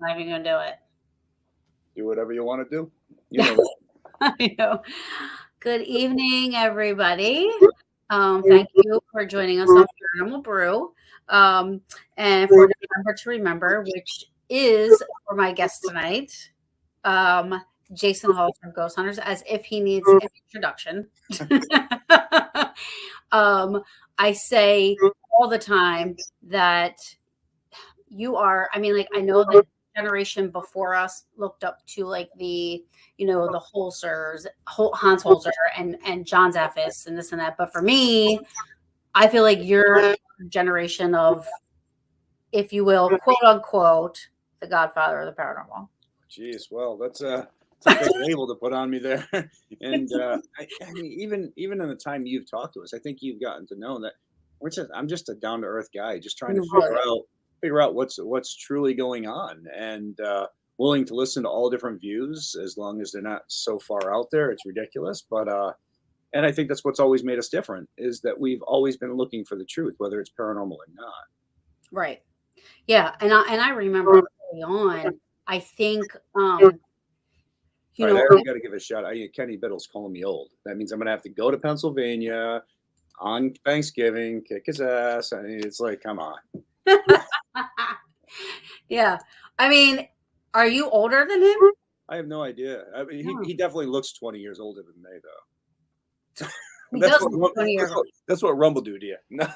not even gonna do it. Do whatever you want to do. You know that. I know. Good evening, everybody. Thank you for joining us on Paranormal Brew. Um, and for November to Remember, which is for my guest tonight, um, Jason Hawes from Ghost Hunters, as if he needs an introduction. um, I say all the time that you are, I mean, like, I know the generation before us looked up to like the Holzers, Hans Holzer and John Zaffis and this and that. But for me, I feel like your generation of, if you will, quote unquote, the Godfather of the paranormal. Jeez, well, that's a big label to put on me there. And I mean, even in the time you've talked to us, I think you've gotten to know that I'm just a down to earth guy, just trying to figure out what's truly going on, and willing to listen to all different views as long as they're not so far out there. It's ridiculous, but and I think that's what's always made us different, is that we've always been looking for the truth, whether it's paranormal or not. Right. Yeah. And I remember early on, I think, All right, I got to give a shout out. Kenny Biddle's calling me old. That means I'm going to have to go to Pennsylvania on Thanksgiving, kick his ass. I mean, it's like, come on. Yeah. I mean, are you older than him? I have no idea. I mean, he definitely looks 20 years older than me, though. That's what Rumble do to you. No.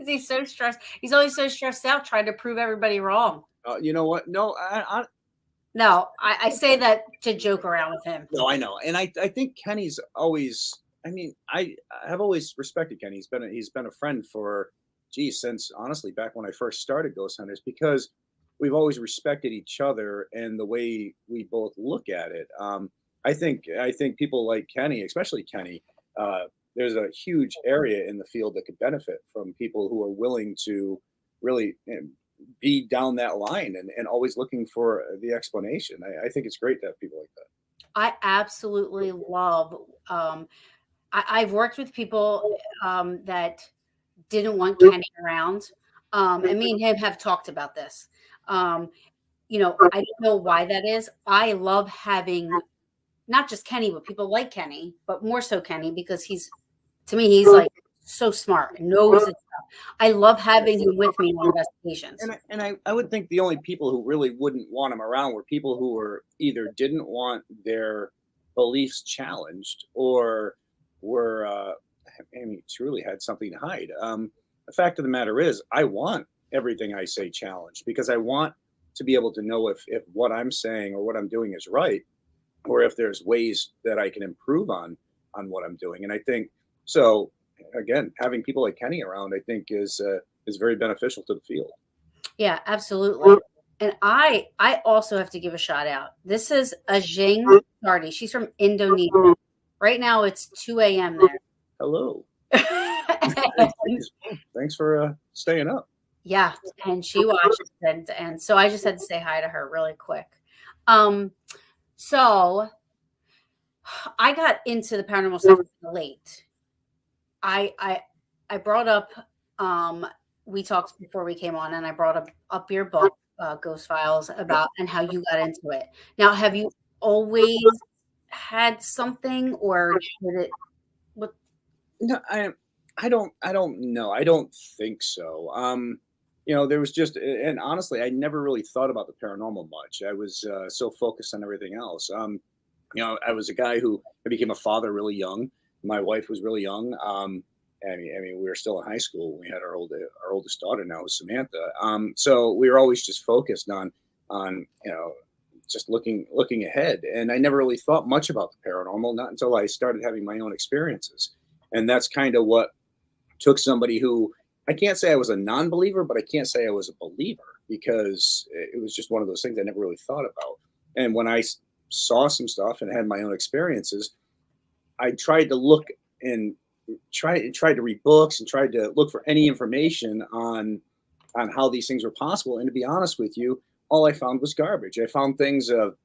He's so stressed. He's always so stressed out trying to prove everybody wrong. You know what? No, I say that to joke around with him. No, I know. And I think Kenny's always, I mean, I have always respected Kenny. He's been a friend for, since honestly back when I first started Ghost Hunters, because we've always respected each other and the way we both look at it. I think people like Kenny, especially Kenny, there's a huge area in the field that could benefit from people who are willing to really be down that line and always looking for the explanation. I think it's great to have people like that. I absolutely love, I've worked with people that didn't want Kenny around. And me and him have talked about this. I don't know why that is. I love having not just Kenny, but people like Kenny, but more so Kenny, because to me, he's like so smart and knows his stuff. I love having him with me on investigations. And I would think the only people who really wouldn't want him around were people who were either didn't want their beliefs challenged or were, truly had something to hide. The fact of the matter is, I want everything I say challenged, because I want to be able to know if what I'm saying or what I'm doing is right, or if there's ways that I can improve on what I'm doing. And I think so. Again, having people like Kenny around, I think is very beneficial to the field. Yeah, absolutely. And I also have to give a shout out. This is Ajing Sardi. She's from Indonesia. Right now it's 2 a.m. there. Hello. Thanks for staying up. Yeah, and she watches, and so I just had to say hi to her really quick. So I got into the paranormal stuff late. I brought up, we talked before we came on, and I brought up your book, Ghost Files, about and how you got into it. Now, have you always had something, or did it? What? No, I don't know. I don't think so. There was just, and honestly, I never really thought about the paranormal much. I was so focused on everything else. I was a guy who became a father really young. My wife was really young. I mean, we were still in high school when we had our oldest daughter now, Samantha. So we were always just focused on just looking ahead. And I never really thought much about the paranormal, not until I started having my own experiences. And that's kind of what took somebody who, I can't say I was a non-believer, but I can't say I was a believer, because it was just one of those things I never really thought about. And when I saw some stuff and had my own experiences, I tried to look and tried to read books and tried to look for any information on how these things were possible. And to be honest with you, all I found was garbage. I found things of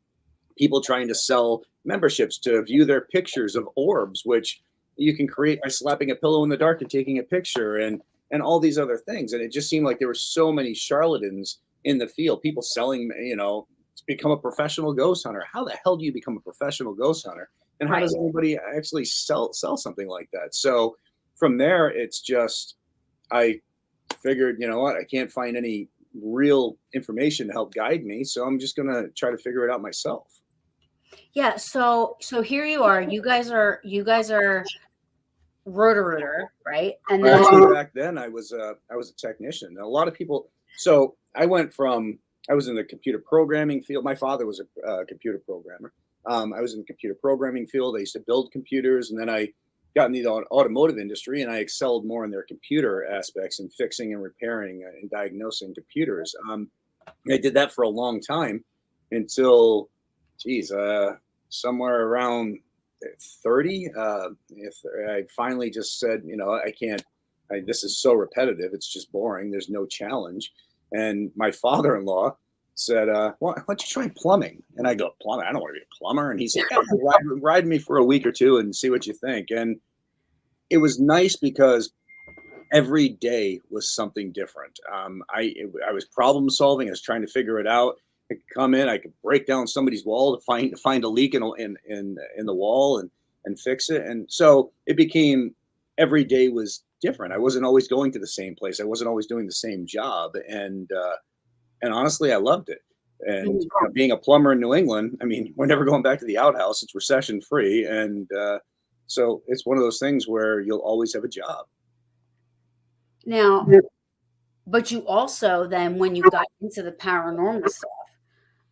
people trying to sell memberships to view their pictures of orbs, which you can create by slapping a pillow in the dark and taking a picture, and all these other things. And it just seemed like there were so many charlatans in the field, people selling, to become a professional ghost hunter. How the hell do you become a professional ghost hunter? And how Right. does anybody actually sell something like that? So from there, it's just, I figured, you know what, I can't find any real information to help guide me, so I'm just gonna try to figure it out myself. Yeah. So here you are. You guys are Roto-Rooter, right? And Well, then actually, back then I was a technician. A lot of people. So I was in the computer programming field. My father was a computer programmer. I was in the computer programming field. I used to build computers, and then I got in the automotive industry, and I excelled more in their computer aspects and fixing and repairing and diagnosing computers. I did that for a long time until, geez, somewhere around 30. If I finally just said, I can't, this is so repetitive, it's just boring, there's no challenge. And my father-in-law said, why don't you try plumbing? And I go, plumbing? I don't want to be a plumber. And he said, yeah, ride me for a week or two and see what you think. And it was nice because every day was something different. I was problem solving. I was trying to figure it out. I could come in. I could break down somebody's wall to find a leak in the wall and fix it. And so it became, every day was different. I wasn't always going to the same place. I wasn't always doing the same job. And honestly, I loved it. And being a plumber in New England, I mean, we're never going back to the outhouse. It's recession free, and so it's one of those things where you'll always have a job. now, but you also then when you got into the paranormal stuff,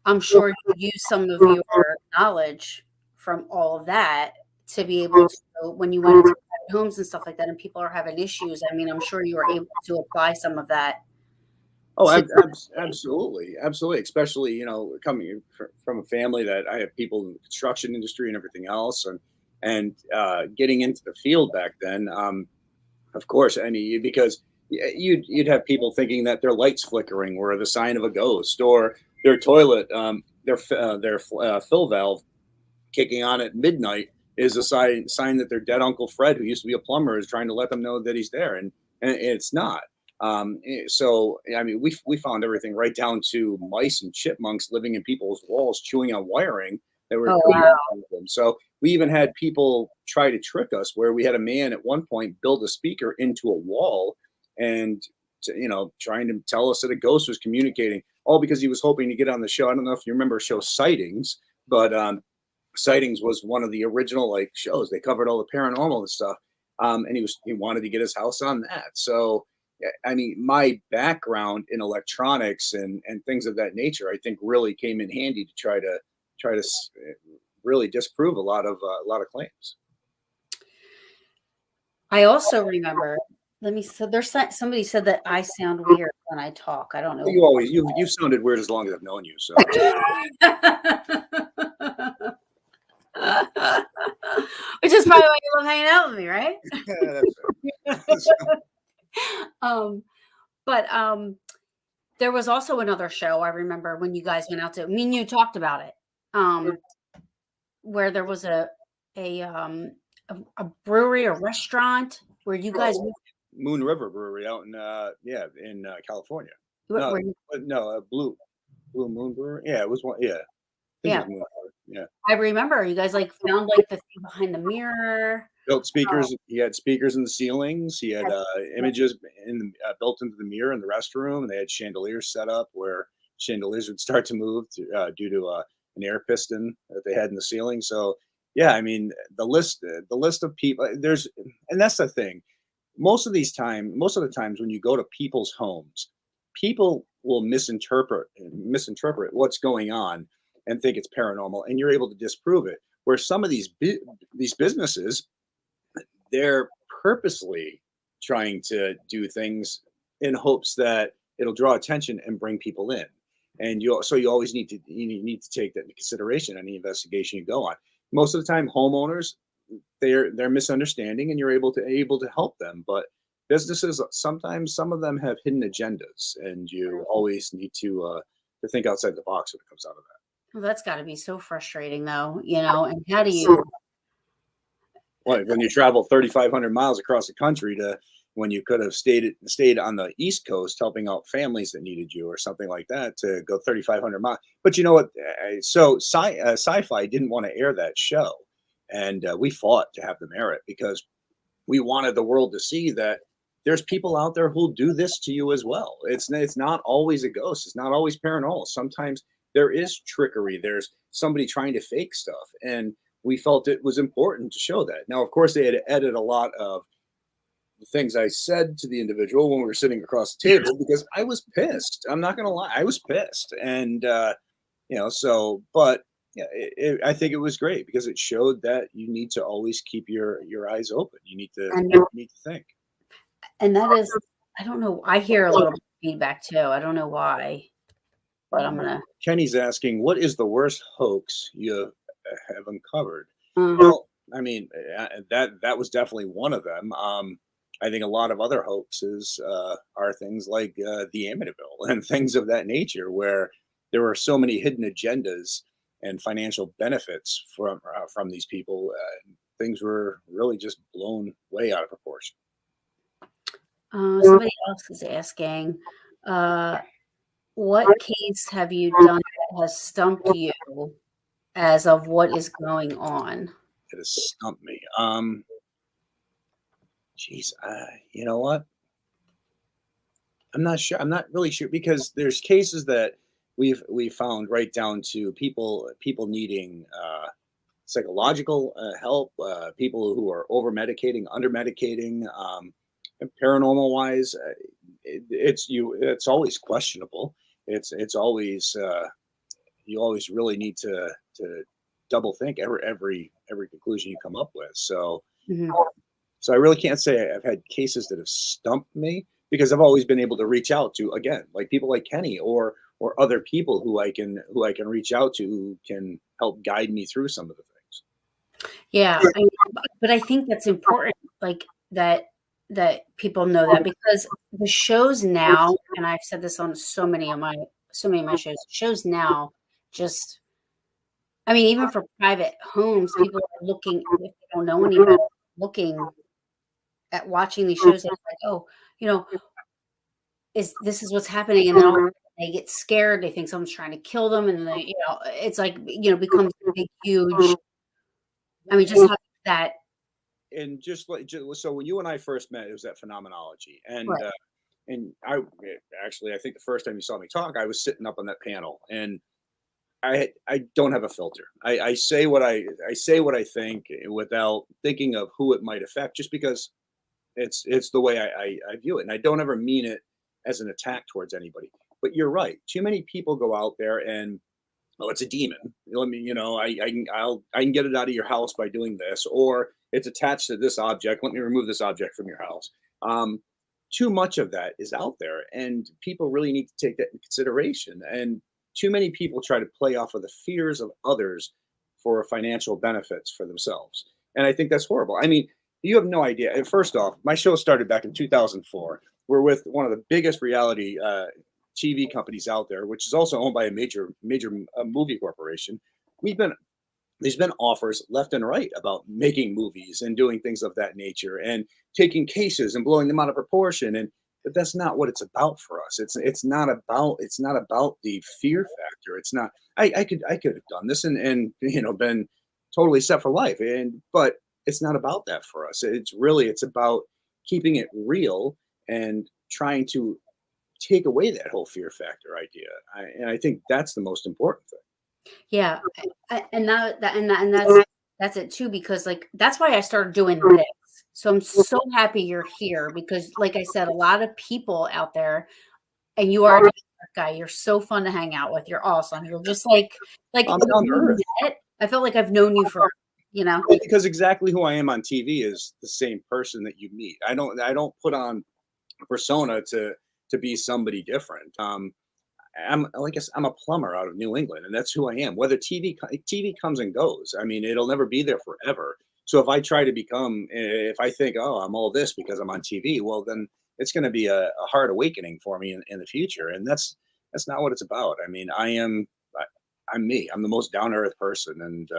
I'm sure you used some of your knowledge from all of that to be able to, when you went into private homes and stuff like that, and people are having issues. I mean, I'm sure you were able to apply some of that Oh, to. absolutely, absolutely. Especially, coming from a family that I have people in the construction industry and everything else, and getting into the field back then. Of course, I mean, because you'd have people thinking that their lights flickering were the sign of a ghost, or their toilet, their fill valve kicking on at midnight is a sign that their dead Uncle Fred, who used to be a plumber, is trying to let them know that he's there, and it's not. So I mean, we found everything right down to mice and chipmunks living in people's walls, chewing on wiring that were Oh coming wow. out of them. So we even had people try to trick us, where we had a man at one point build a speaker into a wall and trying to tell us that a ghost was communicating, all because he was hoping to get on the show. I don't know if you remember show Sightings, but Sightings was one of the original like shows. They covered all the paranormal and stuff, and he wanted to get his house on that. So yeah, I mean, my background in electronics and things of that nature, I think, really came in handy to try to really disprove a lot of claims. I also remember. Let me. So there's somebody said that I sound weird when I talk. I don't know. You've sounded weird as long as I've known you. So Which is probably why you love hanging out with me, right? yeah, that's um, but there was also another show I remember when you guys went out to. Me and you talked about it. Where there was a um a brewery, a restaurant where you guys Moon River Brewery out in California. No, where no, Blue Moon Brewery. Yeah, it was one. Yeah, I think it yeah. was Moon River. Yeah. I remember you guys like found like the thing behind the mirror. Built Uh, speakers. He had speakers in the ceilings. He had had- images built into the mirror in the restroom. They had chandeliers set up where chandeliers would start to move due to an air piston that they had in the ceiling. So yeah, I mean the list of people and that's the thing. Most of the times when you go to people's homes, people will misinterpret what's going on and think it's paranormal, and you're able to disprove it. Where some of these businesses, they're purposely trying to do things in hopes that it'll draw attention and bring people in. And you always need to take that into consideration any investigation you go on. Most of the time, homeowners, they're misunderstanding, and you're able to help them. But businesses, sometimes some of them have hidden agendas, and you always need to think outside the box when it comes out of that. well, that's got to be so frustrating, though. And how do you? When you travel 3,500 miles across the country to when you could have stayed on the East Coast helping out families that needed you or something like that to go 3,500 miles. But you know what? So Sci-Fi didn't want to air that show, and we fought to have them air it because we wanted the world to see that there's people out there who'll do this to you as well. It's not always a ghost. It's not always paranormal. Sometimes there is trickery. There's somebody trying to fake stuff, and we felt it was important to show that. Now, of course, they had to edit a lot of the things I said to the individual when we were sitting across the table because I was pissed. I'm not going to lie, I was pissed, and so. But yeah, I think it was great because it showed that you need to always keep your eyes open. And You need to think. that is, I don't know. I hear a little bit of feedback too. I don't know why, but I'm gonna. Kenny's asking, what is the worst hoax you have uncovered? Uh, Well, I mean, that was definitely one of them. I think a lot of other hoaxes are things like the Amityville and things of that nature, where there were so many hidden agendas and financial benefits from these people. Things were really just blown way out of proportion. somebody else is asking, uh, what case have you done that has stumped you as of what is going on? It has stumped me. Geez, you know what? I'm not sure. I'm not really sure because there's cases that we found right down to people needing psychological help, people who are over medicating, under medicating, and paranormal wise, it's always questionable. It's always you always really need to double think every conclusion you come up with. Mhm. So I really can't say I've had cases that have stumped me because I've always been able to reach out to, again, like people like Kenny or other people who I can reach out to who can help guide me through some of the things. Yeah, but I think that's important, like that people know that because the shows now, and I've said this on so many of my shows now just I mean, even for private homes, people are looking if they don't know any better, looking at watching these shows, and it's like, "Oh, you know, this is what's happening," and then all of a sudden they get scared, they think someone's trying to kill them, and it's like, becomes a big, huge I mean, just having that And so when you and I first met, it was at Phenomenology, right. and actually I think the first time you saw me talk, I was sitting up on that panel, and I don't have a filter. I say I say what I think without thinking of who it might affect, just because it's the way I view it, and I don't ever mean it as an attack towards anybody. But you're right. Too many people go out there and oh, it's a demon. Let me, I can get it out of your house by doing this, or it's attached to this object. Let me remove this object from your house. Um, Too much of that is out there, and people really need to take that in consideration. And too many people try to play off of the fears of others for financial benefits for themselves, and I think that's horrible. I mean, you have no idea. And first off, my show started back in 2004. We're with one of the biggest reality TV companies out there, which is also owned by a major movie corporation. We've been There's been offers left and right about making movies and doing things of that nature and taking cases and blowing them out of proportion. And but that's not what it's about for us. It's not about the fear factor. It's not. I could have done this and been totally set for life. But it's not about that for us. It's about keeping it real and trying to take away that whole fear factor idea. And I think that's the most important thing. Yeah, and that's it too because, like, that's why I started doing this. So I'm so happy you're here because, like I said, a lot of people out there and you are a guy, you're so fun to hang out with, you're awesome, you're just like, I'm when down to we earth. met, I felt like I've known you for Well, because exactly who I am on TV is the same person that you meet. I don't put on a persona to be somebody different. I'm like I said, I'm a plumber out of New England, and that's who I am. Whether TV comes and goes, I mean, it'll never be there forever. So if I try to become, if I think, oh, I'm all this because I'm on TV, well, then it's going to be a hard awakening for me in the future, and that's not what it's about. I mean, I'm me. I'm the most down to earth person, and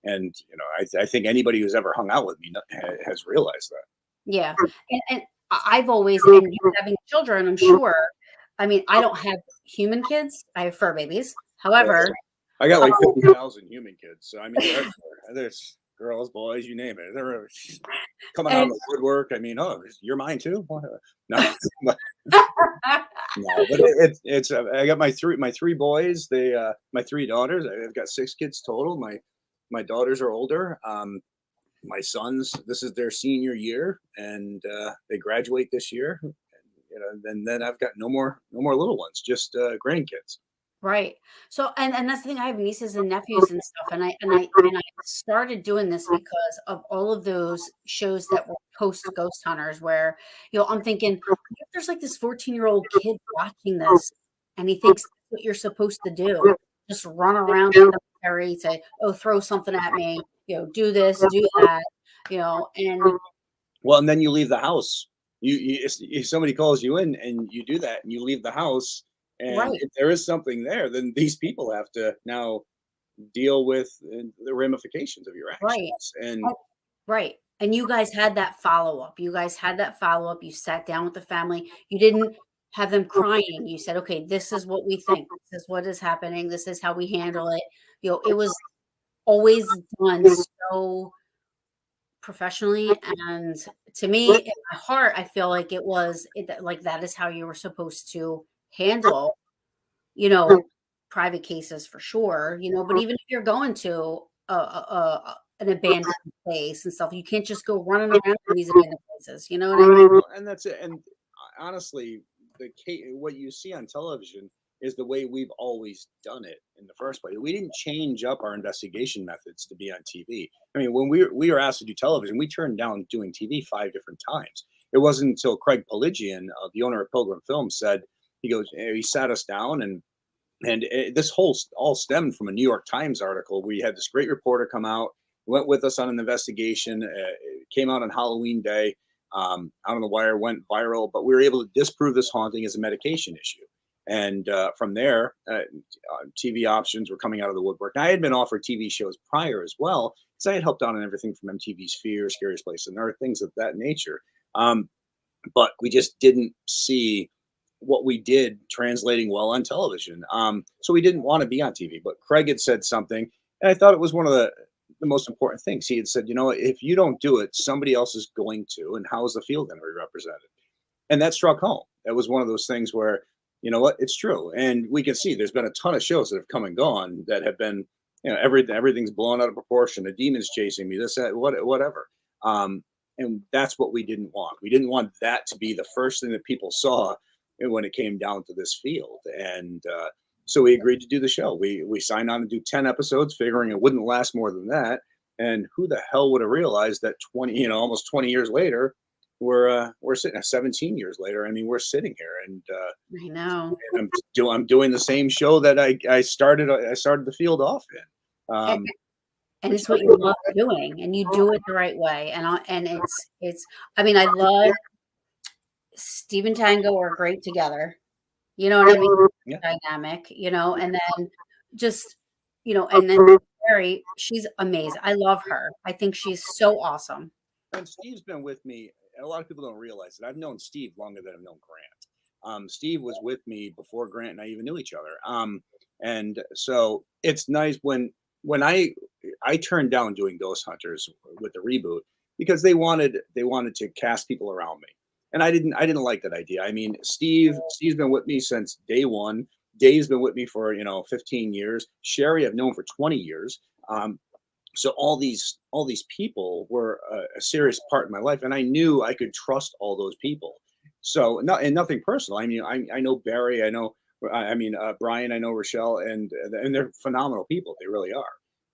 I think anybody who's ever hung out with me has realized that. yeah, and I've always, and you having children, I'm sure. I mean, I don't have human kids. I have fur babies. Yeah, However, I got like 50,000 human kids. So I mean, there's girls, boys, you name it. They're coming out and of the woodwork. I mean, oh, you're mine too. No, no, but it's I got my three boys. My three daughters. I've got six kids total. My daughters are older. My sons, this is their senior year, and they graduate this year. And, then I've got no more little ones, just grandkids. right. So, and that's the thing. I have nieces and nephews and stuff, and I started doing this because of all of those shows that were post Ghost Hunters, where I'm thinking, what if there's like this 14-year-old kid watching this, and he thinks that's what you're supposed to do, just run around the cemetery, say, oh, throw something at me, do this, do that, and Well, and then you leave the house. If somebody calls you in and you do that and you leave the house, and right, if there is something there, then these people have to now deal with the ramifications of your right. actions. And Oh, right. And you guys had that follow-up. You guys had that follow-up. You sat down with the family. You didn't have them crying. You said, "Okay, this is what we think. This is what is happening. This is how we handle it." It was always done so professionally, and to me, in my heart, I feel like like that is how you were supposed to handle, you know, private cases for sure, but even if you're going to an abandoned place and stuff, you can't just go running around in these abandoned places, you know what I mean? well, and that's it. And honestly, what you see on television is the way we've always done it in the first place. We didn't change up our investigation methods to be on TV. I mean, when we were asked to do television, we turned down doing TV 5 different times. It wasn't until Craig Pelagian, the owner of Pilgrim Films, said, he sat us down, and this all stemmed from a New York Times article. We had this great reporter come out, went with us on an investigation. It came out on Halloween Day. Out on the Wire, went viral, but we were able to disprove this haunting as a medication issue. And from there, TV options were coming out of the woodwork. And I had been offered TV shows prior as well, because I had helped out on everything from MTV's Fear, Scariest Place on Earth, things of that nature. But we just didn't see what we did translating well on television. So we didn't want to be on TV. But Craig had said something, and I thought it was one of the most important things. He had said, if you don't do it, somebody else is going to, and how is the field going to be represented? And that struck home. That was one of those things where, it's true. And we can see there's been a ton of shows that have come and gone that have been, everything's blown out of proportion. The demon's chasing me, this, that, whatever. And that's what we didn't want. We didn't want that to be the first thing that people saw when it came down to this field. And so we agreed to do the show. We signed on to do 10 episodes, figuring it wouldn't last more than that. And who the hell would have realized that almost 20 years later, we're sitting 17 years later. I mean, we're sitting here, and I know. I'm doing the same show that I started the field off in. And, and We it's what started you love doing, and you do it the right way. And it's. I mean, I love Steve and Tango are great together. You know what I mean? Yeah. Dynamic, and then just, and then Carrie, she's amazing. I love her. I think she's so awesome. And Steve's been with me. A lot of people don't realize that I've known Steve longer than I've known Grant. Steve was with me before Grant and I even knew each other. And so it's nice when I turned down doing Ghost Hunters with the reboot, because they wanted to cast people around me. And I didn't like that idea. I mean, Steve's been with me since day one. Dave's been with me for 15 years. Sherry I've known for 20 years. So all these people were a serious part in my life, and I knew I could trust all those people. So nothing personal. I mean, I know Barry. Brian. I know Rochelle, and they're phenomenal people. They really are.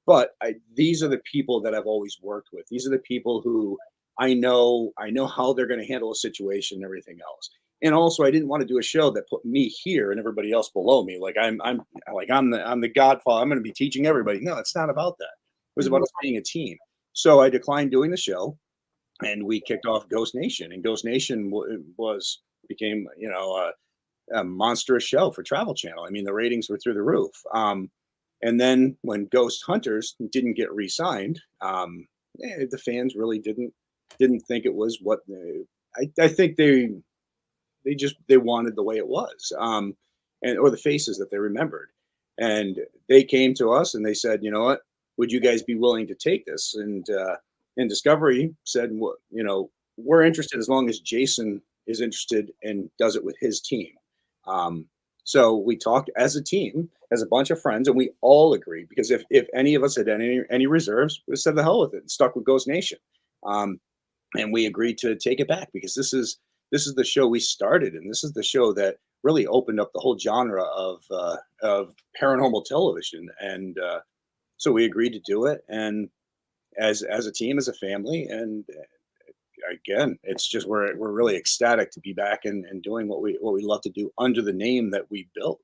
But these are the people that I've always worked with. These are the people who I know how they're going to handle a situation and everything else. And also, I didn't want to do a show that put me here and everybody else below me. Like I'm the godfather. I'm going to be teaching everybody. No, it's not about that. It was about us being a team. So I declined doing the show, and we kicked off Ghost Nation. And Ghost Nation became a monstrous show for Travel Channel. I mean, the ratings were through the roof. And then when Ghost Hunters didn't get re-signed, the fans really didn't think it was what I think they wanted the way it was, and or the faces that they remembered, and they came to us and they said, you know what, would you guys be willing to take this? And Discovery said, well, we're interested as long as Jason is interested and does it with his team. Um, so we talked as a team, as a bunch of friends, and we all agreed because if any of us had any reserves, we said the hell with it and stuck with Ghost Nation. Um, and we agreed to take it back because this is the show we started, and this is the show that really opened up the whole genre of paranormal television. And so we agreed to do it, and as a team, as a family, and again, it's just we're really ecstatic to be back and doing what we love to do under the name that we built.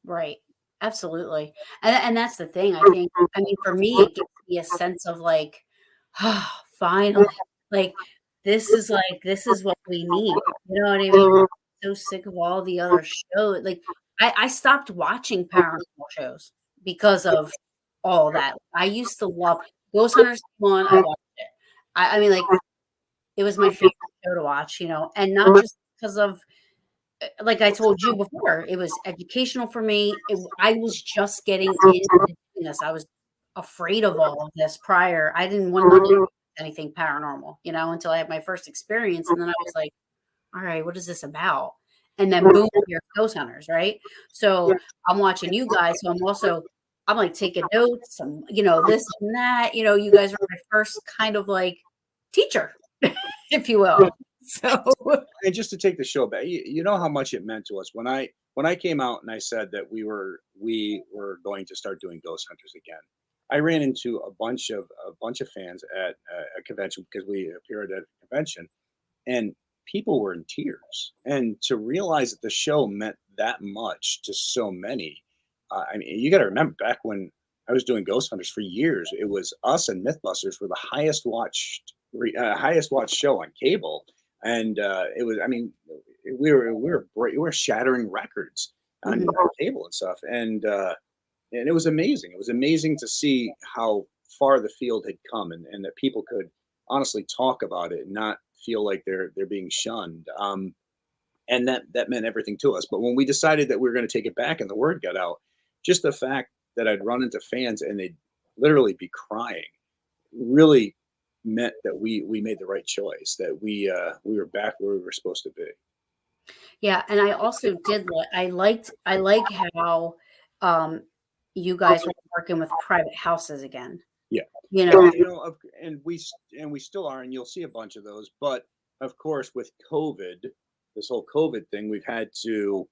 Right. Absolutely. And that's the thing. I mean, for me, it gives me a sense of like, oh, finally, like this is what we need. You know what I mean? So sick of all the other shows. Like I stopped watching paranormal shows because of all that. I used to love Ghost Hunters one, I watched it. I mean, like it was my favorite show to watch, and not just because of like I told you before, it was educational for me. I was just getting into this. I was afraid of all of this prior. I didn't want to do anything paranormal, until I had my first experience. And then I was like, all right, what is this about? And then boom, here's Ghost Hunters, right? So I'm watching you guys. So I'm like taking notes, this and that. You guys are my first kind of like teacher, if you will. So And just to take the show back, you know how much it meant to us when I came out and I said that we were going to start doing Ghost Hunters again. I ran into a bunch of fans at a convention because we appeared at a convention, and people were in tears. And to realize that the show meant that much to so many, I mean, you got to remember back when I was doing Ghost Hunters for years, it was us and MythBusters were the highest watched show on cable, and it was. I mean, we were shattering records on cable and stuff, and it was amazing. It was amazing to see how far the field had come, and that people could honestly talk about it and not feel like they're being shunned. And that meant everything to us. But when we decided that we were going to take it back, and the word got out, just the fact that I'd run into fans and they'd literally be crying really meant that we made the right choice. That we were back where we were supposed to be. yeah, and I also did I like how um you guys were working with private houses again. Yeah. You And know, we still are, and you'll see a bunch of those. But of course, with COVID, this whole COVID thing, we've had to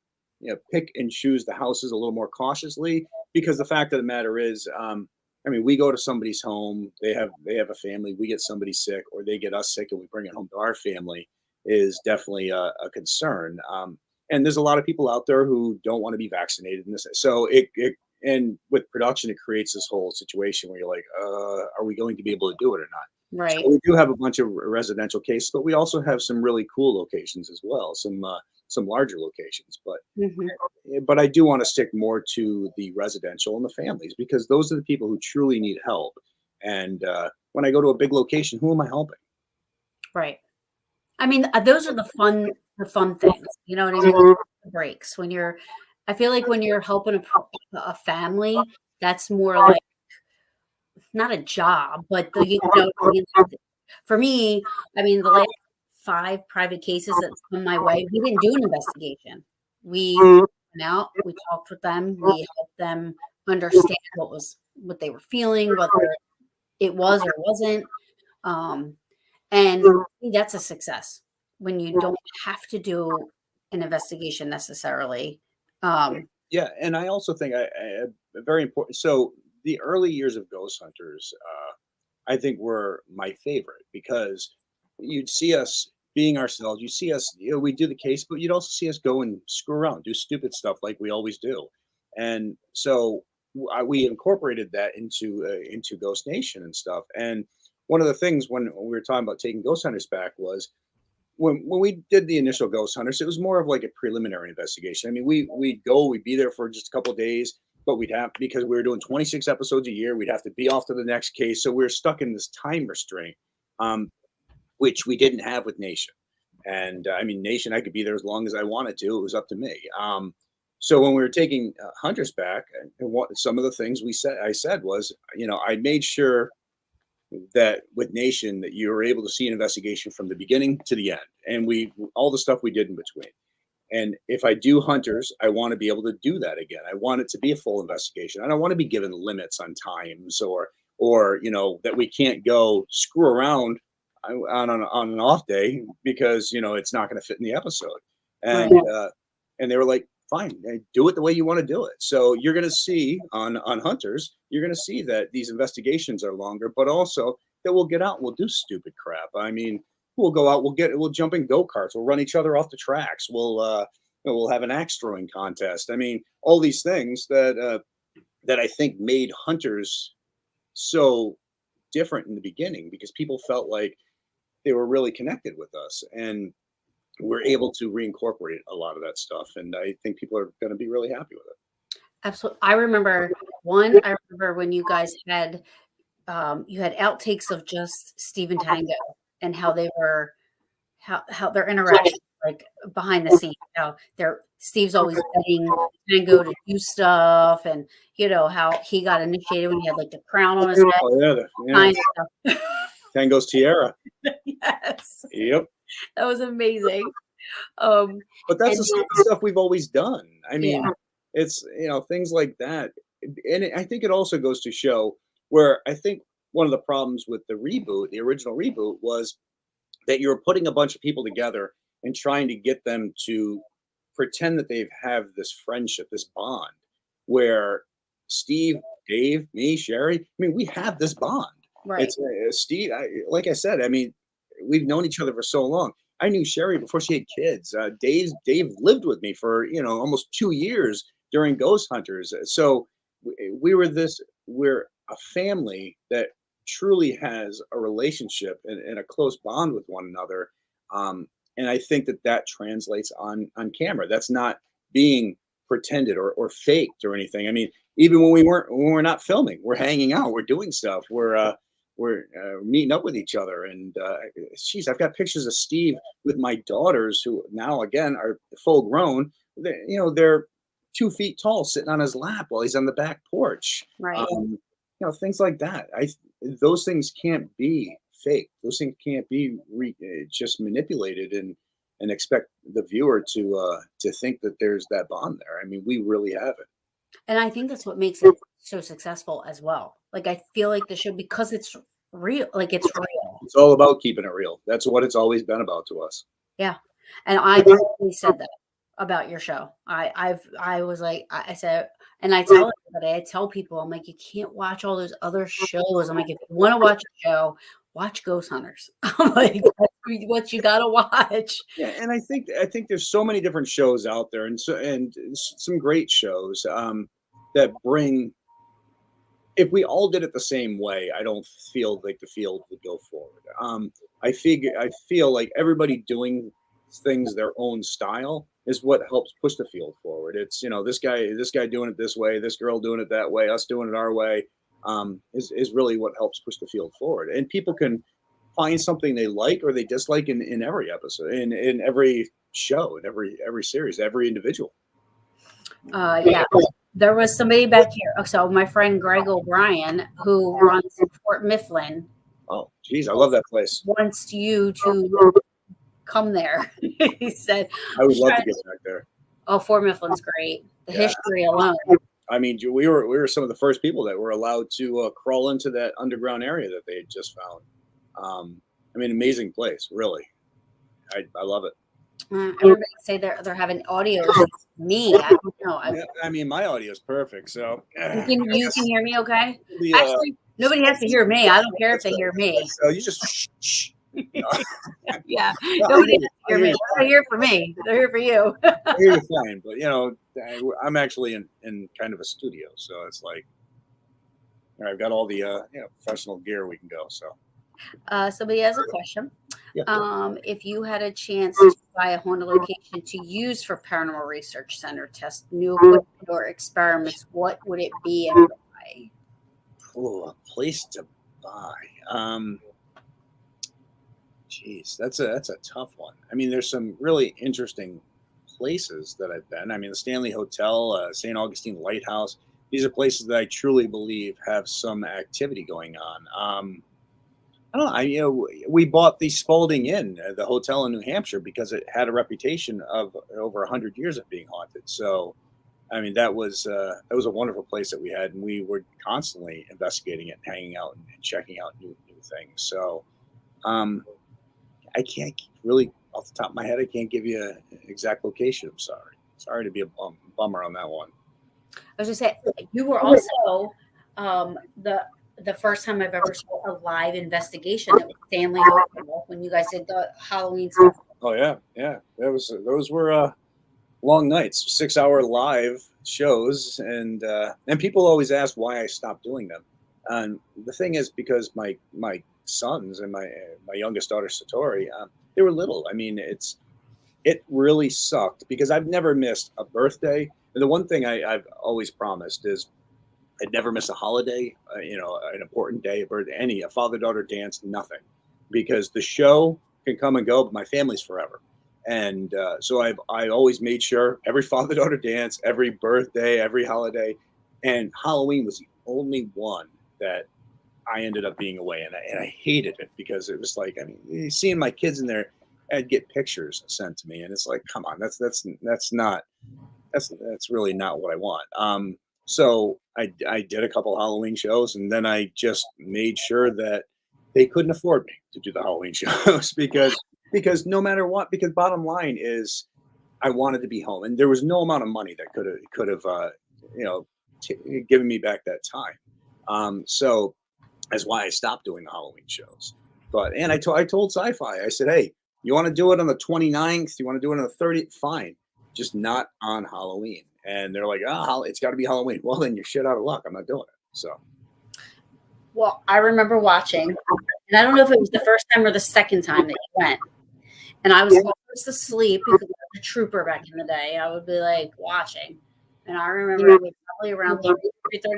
pick and choose the houses a little more cautiously because the fact of the matter is, I mean, we go to somebody's home, they have a family, we get somebody sick, or they get us sick, and we bring it home to our family is definitely a concern. And there's a lot of people out there who don't want to be vaccinated in this, so it and with production, it creates this whole situation where you're like, are we going to be able to do it or not? So right. we do have a bunch of residential cases, but we also have some really cool locations as well, some larger locations. Hmm. But I do want to stick more to the residential and the families because those are the people who truly need help. And when I go to a big location, who am I helping? Right. I mean, those are the fun things. You know what I mean? Like the breaks when you're. I feel like when you're helping a family, that's more like not a job, but for me, I mean, the last 5 private cases that's come my way, we didn't do an investigation. We went out, we talked with them, we helped them understand what they were feeling, whether it was or wasn't. Um, and I think that's a success when you don't have to do an investigation necessarily. Um, Yeah, and I also think very important. So the early years of Ghost Hunters, I think were my favorite because you'd see us being ourselves. You see us, we do the case, but you'd also see us go and screw around, do stupid stuff like we always do. And so we incorporated that into Ghost Nation and stuff. And one of the things when we were talking about taking Ghost Hunters back was when we did the initial Ghost Hunters, it was more of like a preliminary investigation. I mean, we'd be there for just a couple of days, but we'd have because we were doing 26 episodes a year, we'd have to be off to the next case. So we were stuck in this time restraint, which we didn't have with Nation. And I mean, Nation, I could be there as long as I wanted to. It was up to me. So when we were taking hunters back, and what some of the things I said was, I made sure that with Nation that you were able to see an investigation from the beginning to the end, and all the stuff we did in between. And if I do hunters, I want to be able to do that again. I want it to be a full investigation. I don't want to be given limits on times or that we can't go screw around on an off day because it's not going to fit in the episode. Right. And they were like, fine, do it the way you want to do it. So you're going to see on hunters, you're going to see that these investigations are longer, but also that we'll get out and we'll do stupid crap. I mean, we'll go out, we'll jump in go-karts, we'll run each other off the tracks, we'll have an axe throwing contest. I mean, all these things that I think made hunters so different in the beginning because people felt like they were really connected with us, and we're able to reincorporate a lot of that stuff. And I think people are going to be really happy with it. Absolutely. I remember when you guys had you had outtakes of just Steve and Tango and how they were how their interaction like behind the scenes, how Steve's always betting Tango to do stuff, and how he got initiated when he had like the crown on his head. Oh yeah, Kind of stuff. Tango's tiara. Yes. Yep. That was amazing. But that's the stuff we've always done. I mean, Yeah. it's things like that, and I think it also goes to show where I think one of the problems with the original reboot, was that you're putting a bunch of people together and trying to get them to pretend that they have this friendship, this bond, where Steve, Dave, me, Sherry, I mean, we have this bond. Right. It's Steve, like I said, I mean, we've known each other for so long. I knew Sherry before she had kids. Dave lived with me for almost 2 years during Ghost Hunters. So we're a family that truly has a relationship and a close bond with one another. And I think that translates on camera. That's not being pretended or faked or anything. I mean, even when we're not filming, we're hanging out, we're doing stuff, we're meeting up with each other. And geez, I've got pictures of Steve with my daughters who now again are full grown. They're 2 feet tall, sitting on his lap while he's on the back porch. Right. Things like that. Those things can't be fake. Those things can't be just manipulated and expect the viewer to think that there's that bond there. I mean, we really have it. And I think that's what makes it so successful as well. Like, I feel like the show, because it's real, like it's real. It's all about keeping it real. That's what it's always been about to us. Yeah. And I've always said that about your show. I was like, I said, and I tell everybody, I tell people, I'm like, you can't watch all those other shows. I'm like, if you want to watch a show, watch Ghost Hunters. I'm like, that's what you gotta watch. Yeah, and I think there's so many different shows out there, and some great shows that bring. If we all did it the same way, I don't feel like the field would go forward. I feel like everybody doing things their own style is what helps push the field forward. It's this guy doing it this way, this girl doing it that way, us doing it our way, is really what helps push the field forward. And people can find something they like or they dislike in every episode, in every show, in every series, every individual. Yeah. There was somebody back here. So my friend Greg O'Brien, who runs Fort Mifflin. Oh, geez, I love that place. Wants you to come there. He said, I would love to get back there. Oh, Fort Mifflin's great. The history alone. I mean, we were some of the first people that were allowed to crawl into that underground area that they had just found. I mean, amazing place, really. I love it. Everybody say they're having audio. Me, I don't know. I mean, my audio is perfect, so you can hear me, okay? Actually, nobody has to hear me. I don't care if they hear me. So you just shh. Yeah, nobody has to hear me. They're here for me. They're here for you. I hear you fine, but I'm actually in kind of a studio, so it's like I've got all the professional gear we can go. So somebody has a question. Yeah. If you had a chance to buy a haunted location to use for Paranormal Research Center, test new equipment or experiments, what would it be and why? Oh, a place to buy. Jeez, that's a tough one. I mean, there's some really interesting places that I've been. I mean, the Stanley Hotel, St. Augustine Lighthouse. These are places that I truly believe have some activity going on. I don't know. We bought the Spalding Inn, the hotel in New Hampshire, because it had a reputation of over 100 years of being haunted. So, I mean, that was a wonderful place that we had, and we were constantly investigating it, and hanging out, and checking out new things. So, um, I can't really, off the top of my head, I can't give you an exact location. I'm sorry. Sorry to be a bummer on that one. I was just saying, you were also the first time I've ever saw a live investigation at Stanley Hotel when you guys did the Halloween stuff. Oh yeah, yeah. Those were long nights, 6 hour live shows, and people always ask why I stopped doing them. And the thing is, because my sons and my youngest daughter Satori, they were little. I mean, it really sucked because I've never missed a birthday. And the one thing I've always promised is I'd never miss a holiday, an important day, a birthday, a father daughter dance, nothing, because the show can come and go, but my family's forever. And so I always made sure every father daughter dance, every birthday, every holiday, and Halloween was the only one that I ended up being away, and I hated it because it was like, I mean, seeing my kids in there, I'd get pictures sent to me, and it's like, come on, that's not that's really not what I want. So I did a couple Halloween shows, and then I just made sure that they couldn't afford me to do the Halloween shows because no matter what, because bottom line is I wanted to be home, and there was no amount of money that could have you know given me back that time. So that's why I stopped doing the Halloween shows. But and I told Sci-Fi, I said, hey, you want to do it on the 29th? You want to do it on the 30th? Fine, just not on Halloween. And they're like, it's got to be Halloween. Well, then you're shit out of luck. I'm not doing it. So, Well, I remember watching, and I don't know if it was the first time or the second time that you went. And I was almost asleep because I was a trooper back in the day. I would be like watching. And I remember it was probably around 3:30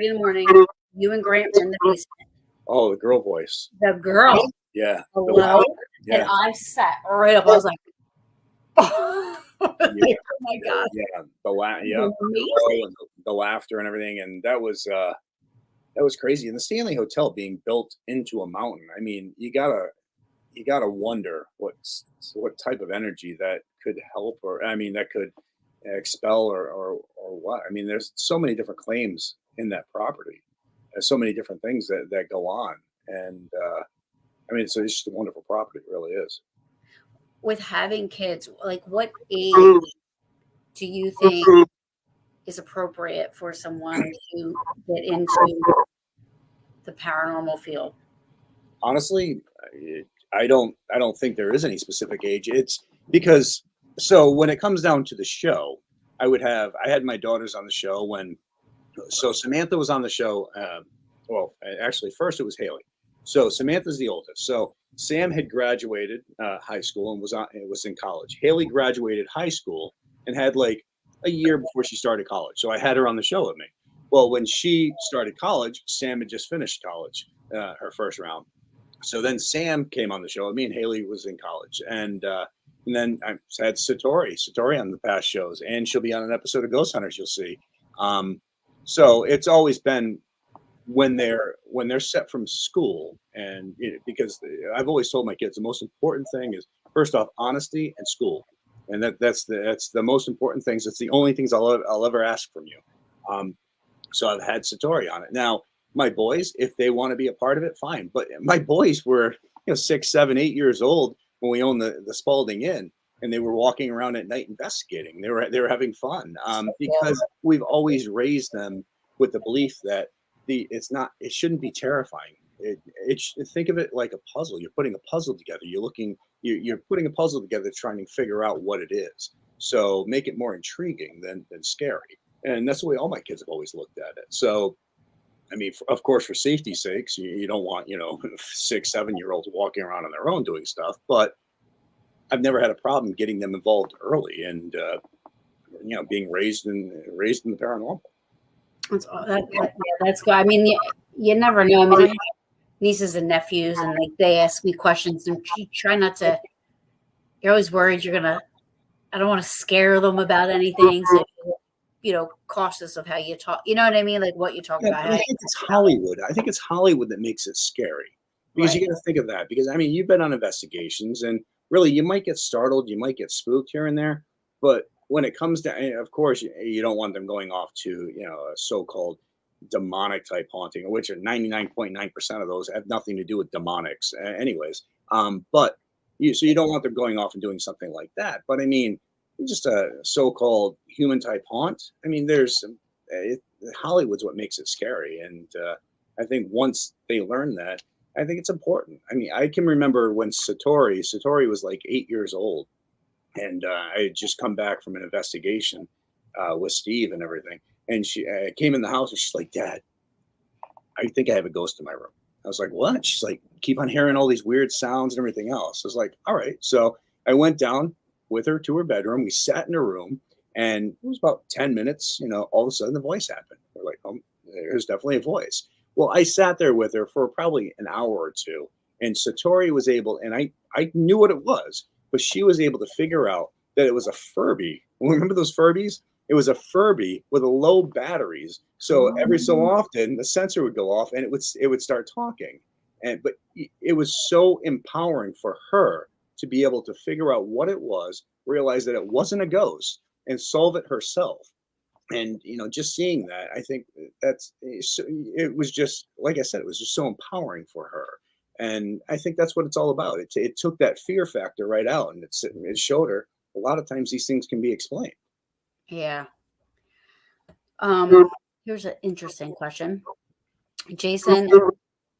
in the morning. You and Grant were in the basement. oh, the girl voice. The girl Yeah. below. And Yeah. I sat right up. I was like, oh my God. Yeah. Amazing. The laughter and everything. And that was crazy. And the Stanley Hotel being built into a mountain. I mean, you gotta wonder what type of energy that could help, or I mean, that could expel, or what. I mean, there's so many different claims in that property. There's so many different things that go on, and I mean, it's just a wonderful property. It really is. With having kids, like what age do you think is appropriate for someone to get into the paranormal field? Honestly, I don't think there is any specific age. It's because so when it comes down to the show, I had my daughters on the show when so Samantha was on the show. Well, actually, first it was Haley. So Samantha's the oldest. So Sam had graduated high school and was in college. Haley graduated high school and had like a year before she started college. So I had her on the show with me. Well, when she started college, Sam had just finished college, her first round. So then Sam came on the show. Me and Haley was in college, and then I had Satori on the past shows, and she'll be on an episode of Ghost Hunters. You'll see. So it's always been when they're set from school, and because I've always told my kids the most important thing is first off honesty and school, and that's the most important things. It's the only things I'll ever ask from you. So I've had Satori on it now. My boys, if they want to be a part of it, fine. But my boys were, 6, 7, 8 years old when we owned the Spalding Inn, and they were walking around at night investigating. They were having fun because we've always raised them with the belief that it shouldn't be terrifying. Think of it like a puzzle. You're putting a puzzle together. You're putting a puzzle together, trying to figure out what it is. So make it more intriguing than scary. And that's the way all my kids have always looked at it. So I mean, of course, for safety's sakes, you don't want 6, 7 year olds walking around on their own doing stuff. But I've never had a problem getting them involved early, and being raised in the paranormal. That's good. I mean, you never know. I mean, nieces and nephews, and like they ask me questions, and you try not to. You're always worried you're gonna. I don't want to scare them about anything, so cautious of how you talk. You know what I mean? Like what you talk Yeah, about. but How I you think it's talk about it. Hollywood. I think it's Hollywood that makes it scary because Right. you got to think of that. Because I mean, you've been on investigations, and really, you might get startled, you might get spooked here and there, but when it comes to, and of course, you don't want them going off to a so-called demonic type haunting, which are 99.9% of those have nothing to do with demonics, anyways. But you don't want them going off and doing something like that. But I mean, just a so-called human type haunt. I mean, there's Hollywood's what makes it scary, and I think once they learn that, I think it's important. I mean, I can remember when Satori was like 8 years old, and I had just come back from an investigation with Steve and everything, and she came in the house and she's like, "Dad, I think I have a ghost in my room." I was like, "What?" She's like, "Keep on hearing all these weird sounds and everything else." I was like, "All right." So I went down with her to her bedroom. We sat in her room, and it was about 10 minutes. All of a sudden the voice happened. We're like, "Oh, there's definitely a voice." Well, I sat there with her for probably an hour or two, and Satori was able, and I knew what it was, but she was able to figure out that it was a Furby. Remember those Furbies? It was a Furby with a low batteries. So every so Oh, often the sensor would go off and it would start talking. But it was so empowering for her to be able to figure out what it was, realize that it wasn't a ghost, and solve it herself. And just seeing that, I think it was just like I said, it was just so empowering for her. And I think that's what it's all about. It took that fear factor right out, and it showed her a lot of times these things can be explained. yeah. Um, Here's an interesting question. Jason,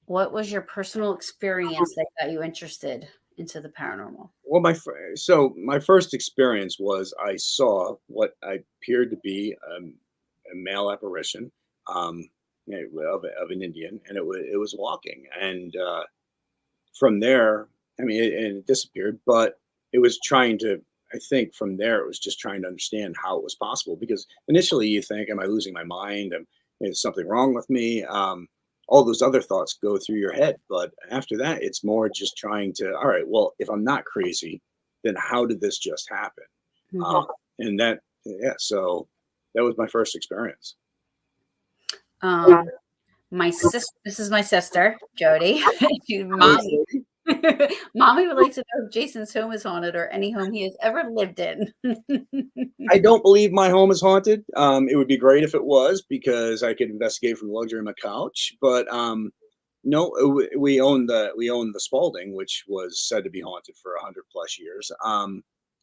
what was your personal experience that got you interested into the paranormal? Well, my first experience was I saw what I appeared to be a male apparition, um, of an Indian, and it was walking, and from there, I mean, and it disappeared, but it was trying to. I think from there, it was just trying to understand how it was possible. Because initially, you think, "Am I losing my mind? Is something wrong with me?" All those other thoughts go through your head, but after that, it's more just trying to. All right, well, if I'm not crazy, then how did this just happen? Mhm. Um, and that, yeah, so that was my first experience. Um, my sister, this is my sister, Jody. She's mommy. Mommy would like to know if Jason's home is haunted or any home he has ever lived in. I don't believe my home is haunted. It would be great if it was because I could investigate from the luxury of my couch. But no, we own the Spalding, which was said to be haunted for 100 plus years.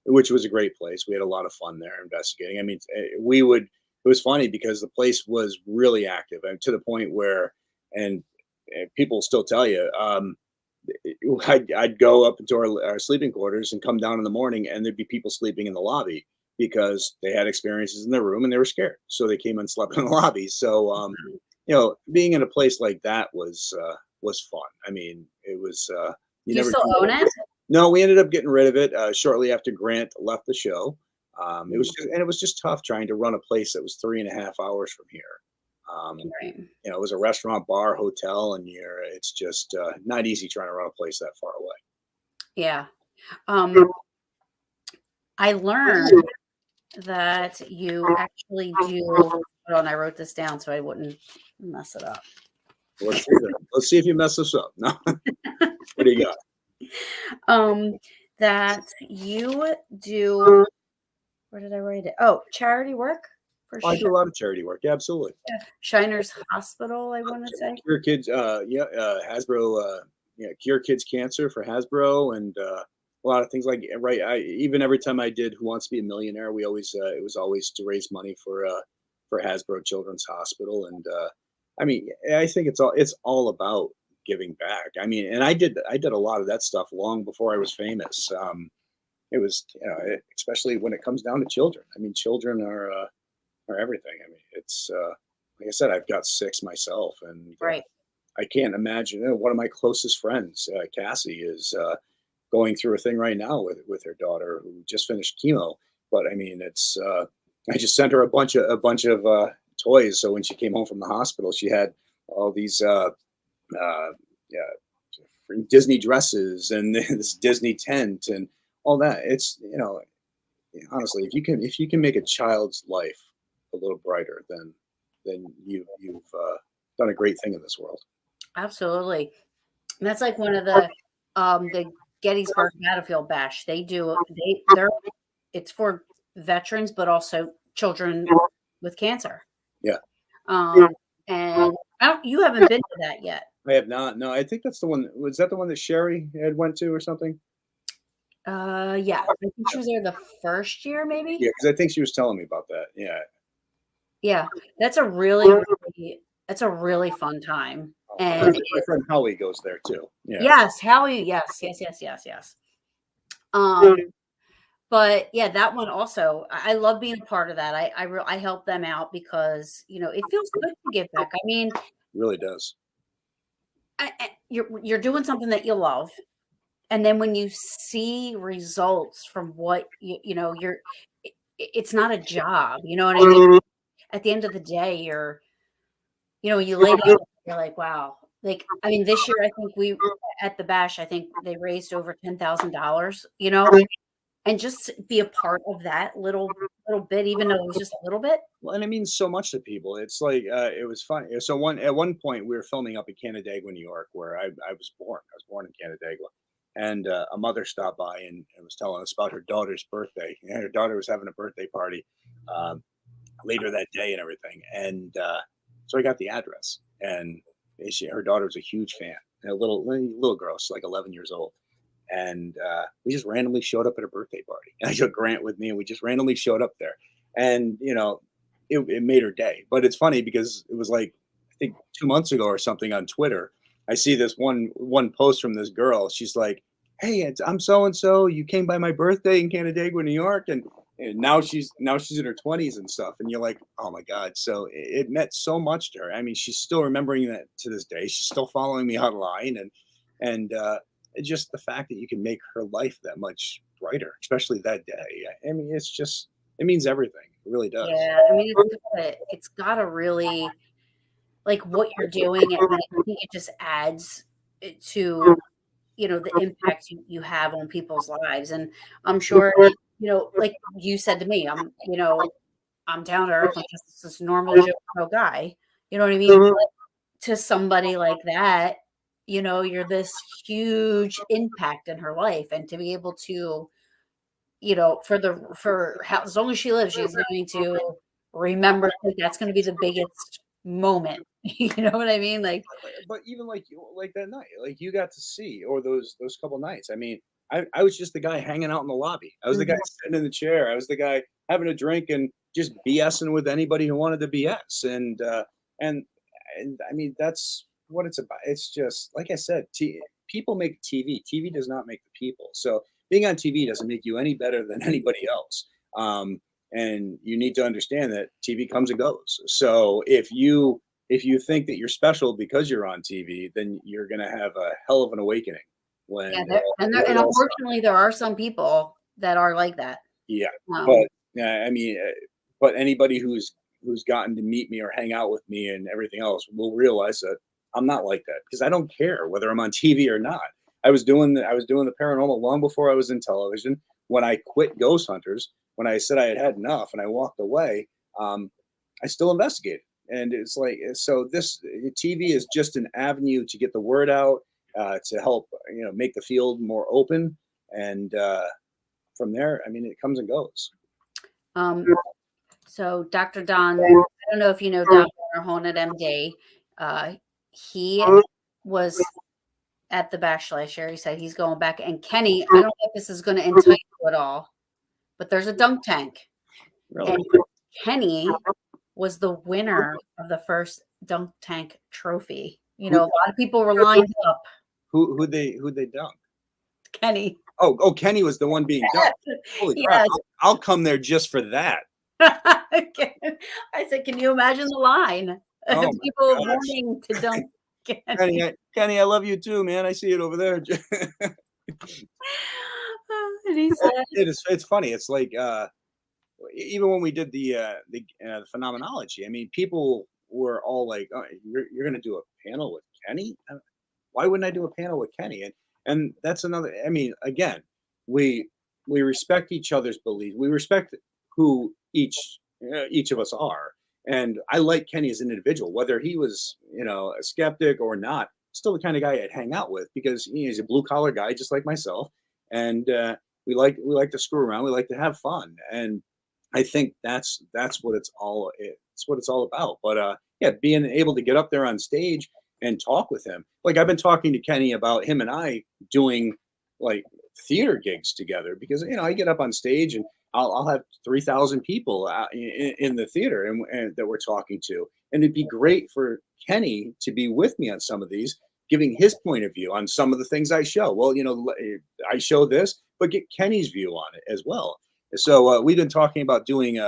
Which was a great place. We had a lot of fun there investigating. I mean, we would. It was funny because the place was really active, and to the point where, and people still tell you, I'd go up into our sleeping quarters and come down in the morning, and there'd be people sleeping in the lobby because they had experiences in their room and they were scared, so they came and slept in the lobby. So, being in a place like that was fun. I mean, it was you Do you never. still own it? No, we ended up getting rid of it shortly after Grant left the show. Mm, It was just tough trying to run a place that was 3.5 hours from here. Um, right. it was a restaurant, bar, hotel, and it's just not easy trying to run a place that far away. Yeah. Um, I learned that you actually do. Hold on, I wrote this down so I wouldn't mess it up. Let's see that. Let's see if you mess this up. No, what do you got? Um, that you do. Where did I write it? Oh, charity work for Oh, I do a lot of charity work. Yeah, absolutely. Shiners Hospital, I want to say. Cure kids. Yeah, Hasbro. Yeah, cure kids cancer for Hasbro, and a lot of things like right. Even every time I did Who Wants to Be a Millionaire, we always it was always to raise money for Hasbro Children's Hospital, and I mean, I think it's all about giving back. I mean, and I did a lot of that stuff long before I was famous. It was especially when it comes down to children. I mean, children are everything. I mean, it's like I said, I've got six myself, and Right. I can't imagine. One of my closest friends, Cassie, is going through a thing right now with her daughter who just finished chemo. But I mean, it's I just sent her a bunch of toys, so when she came home from the hospital, she had all these Disney dresses and this Disney tent and all that. It's honestly, if you can make a child's life a little brighter, then you've done a great thing in this world. Absolutely. And that's like one of the Gettysburg Battlefield Bash. They're it's for veterans, but also children with cancer. Yeah, Um, and you haven't been to that yet. I have not. No, I think that's the one. Was that the one that Sherry had went to or something? Yeah, I think she was there the first year, Yeah, maybe. because I think she was telling me about that. Yeah. Yeah, that's a really fun time. And My friend Howie goes there too. Yeah. yes, Howie, yes, yes, yes, yes, yes. Um, but yeah, that one also, I love being a part of that. I help them out because it feels good to give back. I mean, Really does. you're doing something that you love, and then when you see results from what it's not a job. You know what I mean? At the end of the day, you lay down, you're like, wow. Like, I mean, this year I think we at the bash, I think they raised over $10,000. And just be a part of that little bit, even though it was just a little bit. Well, and it means so much to people. It's like it was funny. So at one point we were filming up in Canandaigua, New York, where I was born. I was born in Canandaigua, and a mother stopped by and was telling us about her daughter's birthday. And her daughter was having a birthday party um, later that day and everything. And so I got the address, and her daughter was a huge fan. And a little girl, she's like 11 years old. And we just randomly showed up at her birthday party. And I took Grant with me, and we just randomly showed up there. And it made her day. But it's funny because it was like I think 2 months ago or something on Twitter. I see this one post from this girl. She's like, "Hey, I'm so and so. You came by my birthday in Canandaigua, New York," and now she's in her 20s and stuff. And you're like, "Oh my god!" So it meant so much to her. I mean, she's still remembering that to this day. She's still following me online, and it's just the fact that you can make her life that much brighter, especially that day. I mean, it means everything. It really does. Yeah, I mean, it's gotta really like what you're doing. I mean, I think it just adds to the impact you have on people's lives. And I'm sure, like you said to me, I'm down to earth. I'm just this normal Joe guy. You know what I mean? But to somebody like that, you're this huge impact in her life, and to be able to, for how as long as she lives, she's going to remember. Like, that's going to be the biggest moment. You know what I mean? Like, But even like that night, like you got to see, or those couple nights. I mean, I was just the guy hanging out in the lobby. I was the guy mhm. sitting in the chair. I was the guy having a drink and just BSing with anybody who wanted to BS. And and I mean that's what it's about. It's just like I said, people make TV. TV does not make the people. So being on TV doesn't make you any better than anybody else. And you need to understand that TV comes and goes. So if you think that you're special because you're on TV, then you're going to have a hell of an awakening when Yeah, and unfortunately, there are some people that are like that. yeah. Um, But I mean, but anybody who's gotten to meet me or hang out with me and everything else will realize that I'm not like that because I don't care whether I'm on TV or not. I was doing the paranormal long before I was in television. When I quit Ghost Hunters, when I said I had had enough and I walked away, um, I still investigated. And it's like so. This TV is just an avenue to get the word out, to help make the field more open, and from there, I mean, it comes and goes. um, so Dr. Don, I don't know if you know Don Haunted MD. He was at the bash last year. He said he's going back. And Kenny, I don't know if this is going to entice you at all, but there's a dunk tank. Really, And Kenny was the winner of the first dunk tank trophy. A who lot of people were lined up. who they dunk? Kenny. Oh, Kenny was the one being dunked. Holy crap! Yes. I'll come there just for that. I said, can you imagine the line Oh of my people gosh, wanting to dunk Kenny, Kenny? Kenny, I love you too, man. I see it over there. And he said, It's funny. It's like even when we did the phenomenology, I mean, people were all like, "Oh, you're going to do a panel with Kenny?" why wouldn't I do a panel with Kenny? And that's another. I mean, again, we we respect each other's beliefs. We respect who each of us are. And I like Kenny as an individual, whether he was, a skeptic or not. Still the kind of guy I'd hang out with because he's a blue collar guy just like myself, and we like to screw around. We like to have fun, and I think that's what it's what it's all about. But yeah, being able to get up there on stage and talk with him. Like I've been talking to Kenny about him and I doing like theater gigs together because I get up on stage and I'll have 3,000 people in the theater and that we're talking to, and it'd be great for Kenny to be with me on some of these, giving his point of view on some of the things I show. Well, I show this, but get Kenny's view on it as well. So we've been talking about doing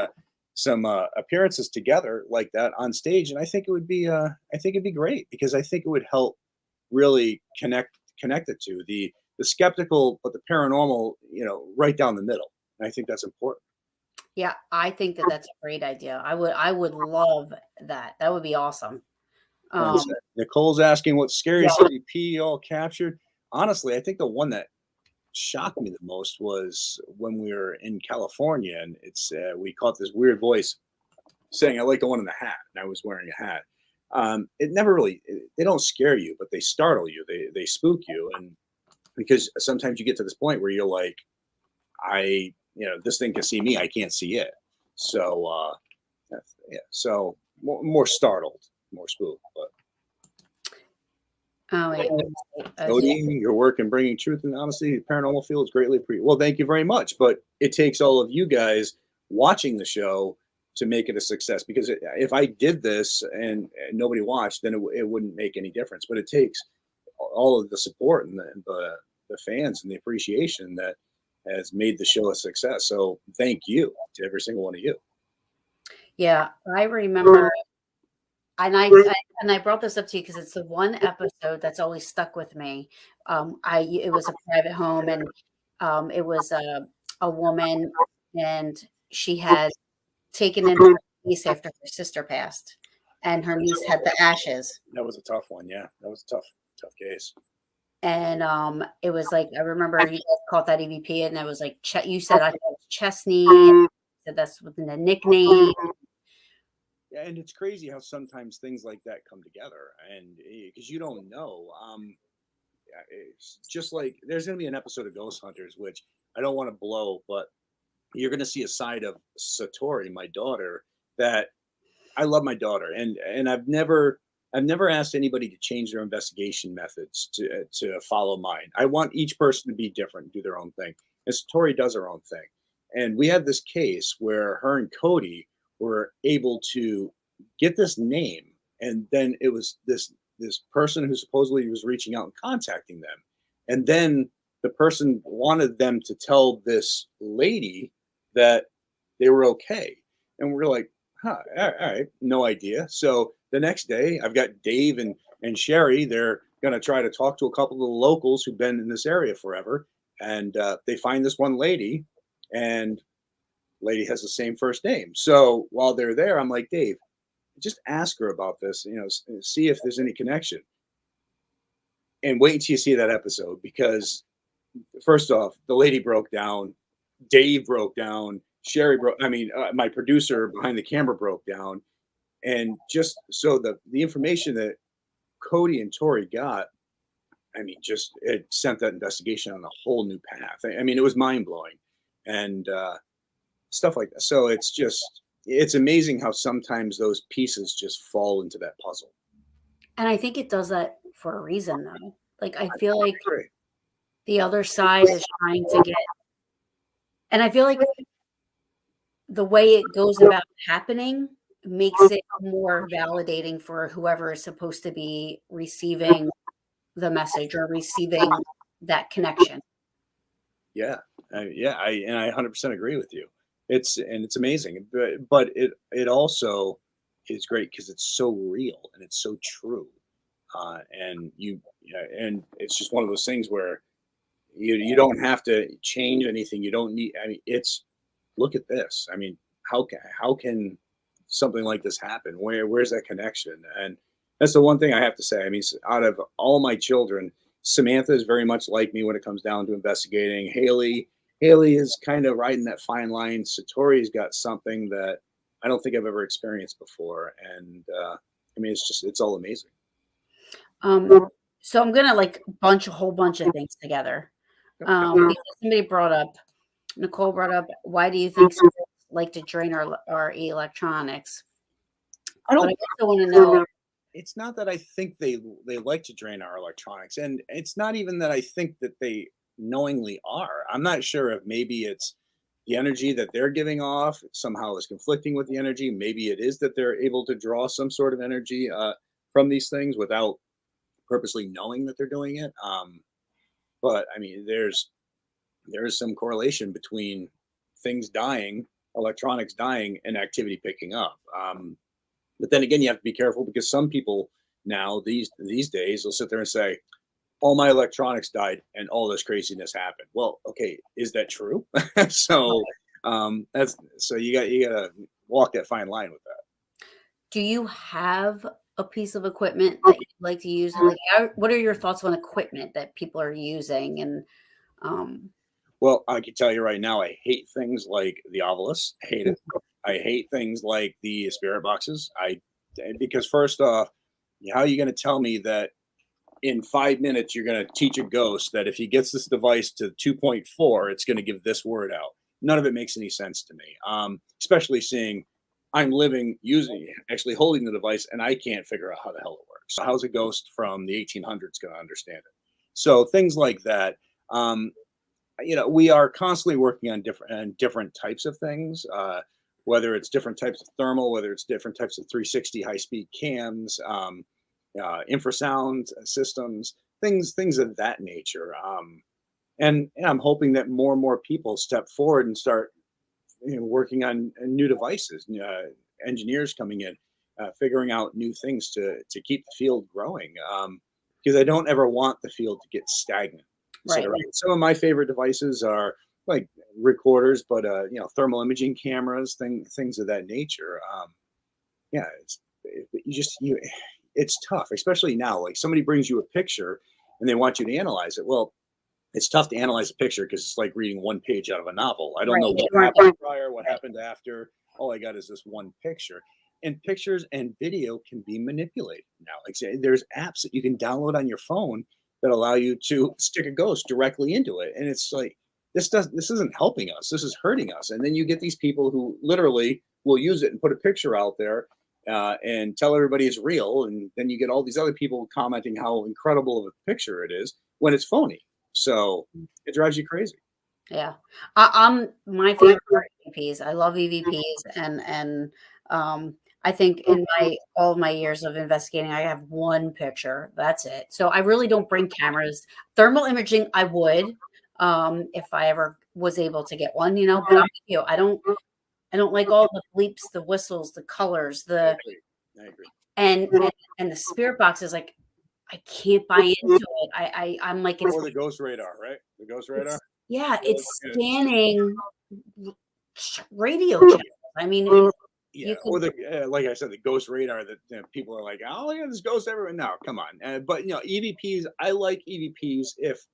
some appearances together like that on stage, and I think it'd be great because I think it would help really connect it to the skeptical but the paranormal, right down the middle. And I think that's important. Yeah, I think that that's a great idea. I would love that. That would be awesome. And Um, so Nicole's asking what yeah. scariest EVP you all captured. Honestly, I think the one that shocked me the most was when we were in California, and it's we caught this weird voice saying, "I like the one in the hat," and I was wearing a hat. It never really they don't scare you, but they startle you. They spook you, and because sometimes you get to this point where you're like, this thing can see me, I can't see it. So yeah, so more startled, more spooked. But Oh wait. Jody, your work in bringing truth and honesty to the paranormal field is greatly appreciated. Well, thank you very much. But it takes all of you guys watching the show to make it a success. Because if I did this and nobody watched, then it wouldn't make any difference. But it takes all of the support and the fans and the appreciation that has made the show a success. So thank you to every single one of you. Yeah, I remember, and I brought this up to you because it's the one episode that's always stuck with me. It was a private home, and it was a woman, and she had taken in her niece after her sister passed, and her niece had the ashes. That was a tough one. Yeah, that was a tough case. And it was like I remember you guys called that EVP, and it was like you said I thought it was Chesney, and said that's within the nickname. Yeah, and it's crazy how sometimes things like that come together, and because you don't know, it's just like there's going to be an episode of Ghost Hunters, which I don't want to blow, but you're going to see a side of Satori, my daughter, that I love my daughter, and I've never asked anybody to change their investigation methods to follow mine. I want each person to be different, do their own thing. And Satori does her own thing. And we had this case where her and Cody were able to get this name, and then it was this person who supposedly was reaching out and contacting them, and then the person wanted them to tell this lady that they were okay, and we're like, huh, all right, no idea. So the next day, I've got Dave and Sherry. They're going to try to talk to a couple of the locals who've been in this area forever. And they find this one lady, and lady has the same first name. So while they're there, I'm like, Dave, just ask her about this, see if there's any connection. And wait until you see that episode because, first off, the lady broke down, Dave broke down, Sherry broke. I mean, my producer behind the camera broke down, and just so the information that Cody and Tori got, I mean, just it sent that investigation on a whole new path. I mean, it was mind blowing, and stuff like that. So it's amazing how sometimes those pieces just fall into that puzzle. And I think it does that for a reason, though. Like I feel like Great. the other side is trying to get, and I feel like the way it goes about happening makes it more validating for whoever is supposed to be receiving the message or receiving that connection. Yeah, I 100% agree with you. It's amazing, but it also is great because it's so real and it's so true, and it's just one of those things where you don't have to change anything. You don't need. I mean, it's look at this. I mean, how can something like this happen? Where's that connection? And That's the one thing I have to say. I mean, out of all my children, Samantha is very much like me when it comes down to investigating. Haley is kind of riding that fine line. Satori's got something that I don't think I've ever experienced before, and I mean, it's all amazing. Um, so I'm gonna like bunch a whole bunch of things together. Because somebody brought up, Nicole brought up, why do you think spirits like to drain our electronics? I But don't. I also want to know, It's not that I think they like to drain our electronics, and it's not even that I think that they knowingly are. I'm not sure if maybe it's the energy that they're giving off somehow is conflicting with the energy. Maybe it is that they're able to draw some sort of energy from these things without purposely knowing that they're doing it. But I mean, there is some correlation between things dying, electronics dying, and activity picking up. But then again, you have to be careful because some people now these days will sit there and say, "All my electronics died and all this craziness happened." Well, okay, is that true? So that's so you got to walk that fine line with that. do you have a piece of equipment that you like to use? Like, what are your thoughts on equipment that people are using? And um, Well, I can tell you right now, I hate things like the Ovilus. I hate it. I hate things like the spirit boxes. Because first off, how are you going to tell me that in 5 minutes you're going to teach a ghost that if he gets this device to 2.4, it's going to give this word out? None of it makes any sense to me. Especially seeing I'm living using actually holding the device and I can't figure out how the hell it works. So how's a ghost from the 1800s going to understand it? So things like that. Um, we are constantly working on different types of things, whether it's different types of thermal, whether it's different types of 360 high speed cams, infrasound systems, things of that nature. And I'm hoping that more and more people step forward and start working on new devices, engineers coming in, figuring out new things to keep the field growing. Because I don't ever want the field to get stagnant. Sit right. around. Some of my favorite devices are like recorders, but thermal imaging cameras, things of that nature. Yeah, it's tough, especially now. Like somebody brings you a picture and they want you to analyze it. Well, it's tough to analyze a picture because it's like reading one page out of a novel. I don't Right. know You what weren't happened prior, what happened after. All I got is this one picture. And pictures and video can be manipulated now. Like say, there's apps that you can download on your phone that allow you to stick a ghost directly into it. And it's like this isn't helping us. This is hurting us. And then you get these people who literally will use it and put a picture out there and tell everybody it's real. And then you get all these other people commenting how incredible of a picture it is when it's phony. So it drives you crazy. Yeah. I'm my favorite are EVPs. I love EVPs I think in my all of my years of investigating, I have one picture. That's it. So I really don't bring cameras. Thermal imaging, I would, if I ever was able to get one, but I'm with you. I don't like all the bleeps, the whistles, the colors, I agree. I agree. and the spirit box is like I can't buy into it. I'm like Or the ghost radar, right? The ghost radar. it's yeah, You're it's looking at scanning radio channels. I mean, Yeah, you or could the like I said, the ghost radar that people are like, oh, look at this ghost everywhere. No, come on. But EVPs. I like EVPs if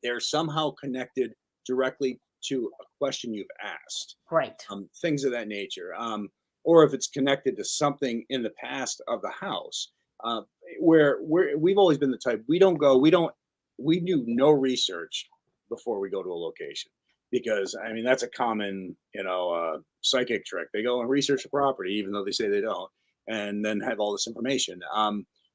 they're somehow connected directly to a question you've asked, right, things of that nature, or if it's connected to something in the past of the house. Uh, where we've always been the type we do no research before we go to a location because I mean that's a common psychic trick. They go and research the property even though they say they don't, and then have all this information.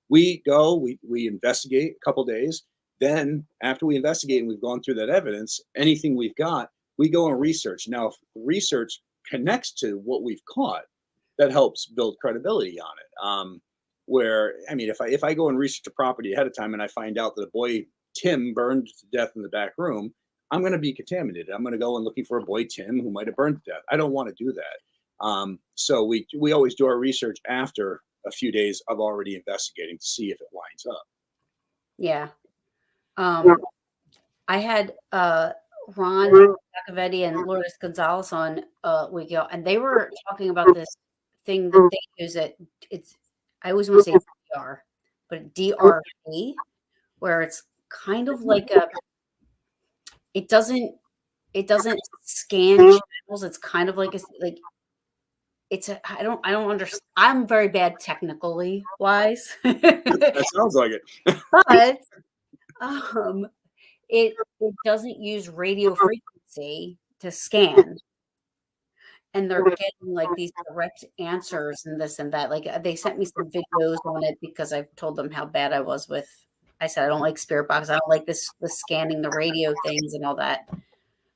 We go, we investigate a couple days. Then after we investigate and we've gone through that evidence, anything we've got, we go and research. Now, if research connects to what we've caught, that helps build credibility on it. Where I mean, if I go and research a property ahead of time and I find out that a boy Tim burned to death in the back room, I'm going to be contaminated. I'm going to go and looking for a boy Tim who might have burned to death. I don't want to do that. So we always do our research after a few days of already investigating to see if it lines up. yeah. Um, I had Ron Giacovetti and Lourdes Gonzalez on a week ago, and they were talking about this thing that they use. It's I always want to say DVR, but DRV, where it's kind of like a it doesn't it doesn't scan channels. It's kind of like like it's a I don't understand. I'm very bad technically wise. That sounds like it. But um it doesn't use radio frequency to scan, and they're getting like these direct answers and this and that. Like they sent me some videos on it because I told them how bad I was with. I said I don't like spirit box. I don't like this the scanning the radio things and all that.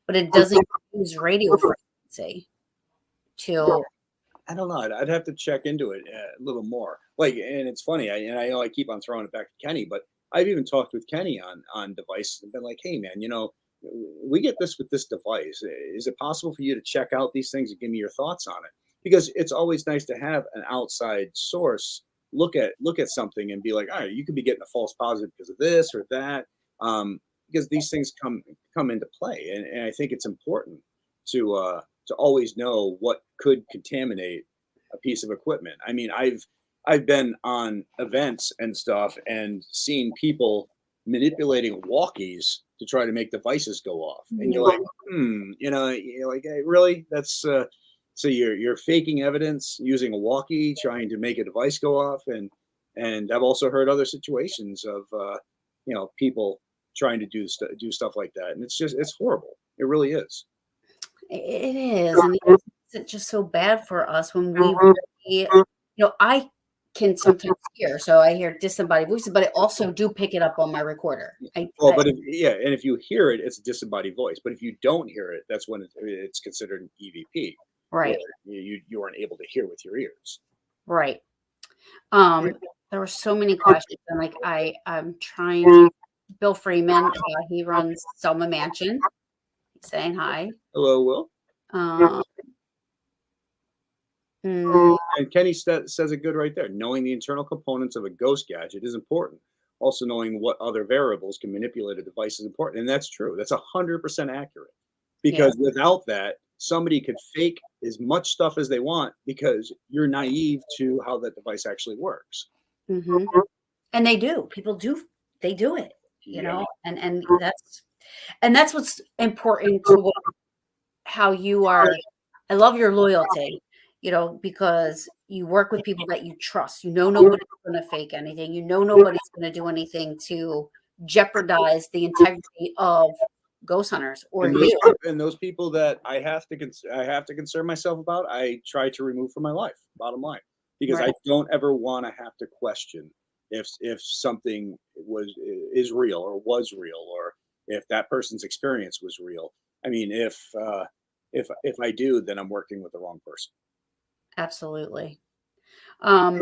But it doesn't use radio frequency to. I don't know. I'd have to check into it a little more. Like, and it's funny. I know I keep on throwing it back to Kenny, but I've even talked with Kenny on devices and been like, "Hey, man, we get this with this device. Is it possible for you to check out these things and give me your thoughts on it? Because it's always nice to have an outside source look at something and be like, all right, you could be getting a false positive because of this or that, because these things come into play, and I think it's important to always know what could contaminate a piece of equipment. I mean, I've been on events and stuff and seen people manipulating walkies to try to make devices go off, and you're like, you're like, hey, really? That's so you're faking evidence using a walkie, trying to make a device go off, and I've also heard other situations of people trying to do stuff like that, and it's horrible. It really is. It is, and it's just so bad for us when we really, I can sometimes hear, so I hear disembodied voices, but I also do pick it up on my recorder. Well, but if you hear it, it's a disembodied voice. But if you don't hear it, that's when it's considered an EVP. Right. You aren't able to hear with your ears. Right. There were so many questions, and like I'm trying to. Bill Freeman, he runs Selma Mansion. He's saying hi. Hello, Will. Um, And Kenny says it good right there. Knowing the internal components of a ghost gadget is important. Also, knowing what other variables can manipulate a device is important, and that's true. That's 100% accurate. Because without that, somebody could fake as much stuff as they want because you're naive to how that device actually works. Mm-hmm. And they do. People do. They do it. And that's what's important to how you are. I love your loyalty, because you work with people that you trust. Nobody's going to fake anything. Nobody's going to do anything to jeopardize the integrity of ghost hunters or you. And those people that I have to concern myself about, I try to remove from my life. Bottom line, because I don't ever want to have to question if something is real or was real, or if that person's experience was real. I mean, if I do, then I'm working with the wrong person. Absolutely. I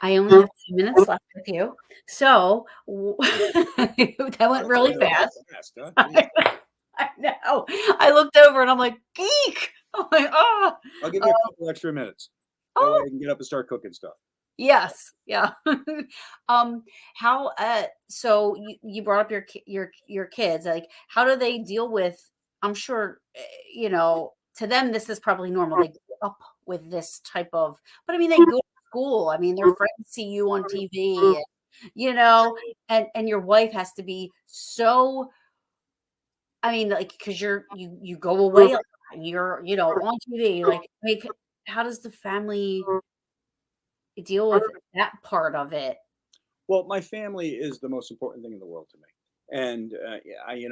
only have 2 minutes left with you, so that went really fast. Huh? I know. I looked over and I'm like, geek. I'm like, oh. I'll give you a couple extra minutes. That way I can get up and start cooking stuff. Yes. Yeah. How? So you brought up your kids. Like, how do they deal with? I'm sure, to them this is probably normal. They grow up with this type of. But I mean, they go to school. I mean, their friends see you on TV, and your wife has to be so. I mean, like, because you go away, and you're on TV. Like, how does the family deal with that part of it? Well, my family is the most important thing in the world to me, and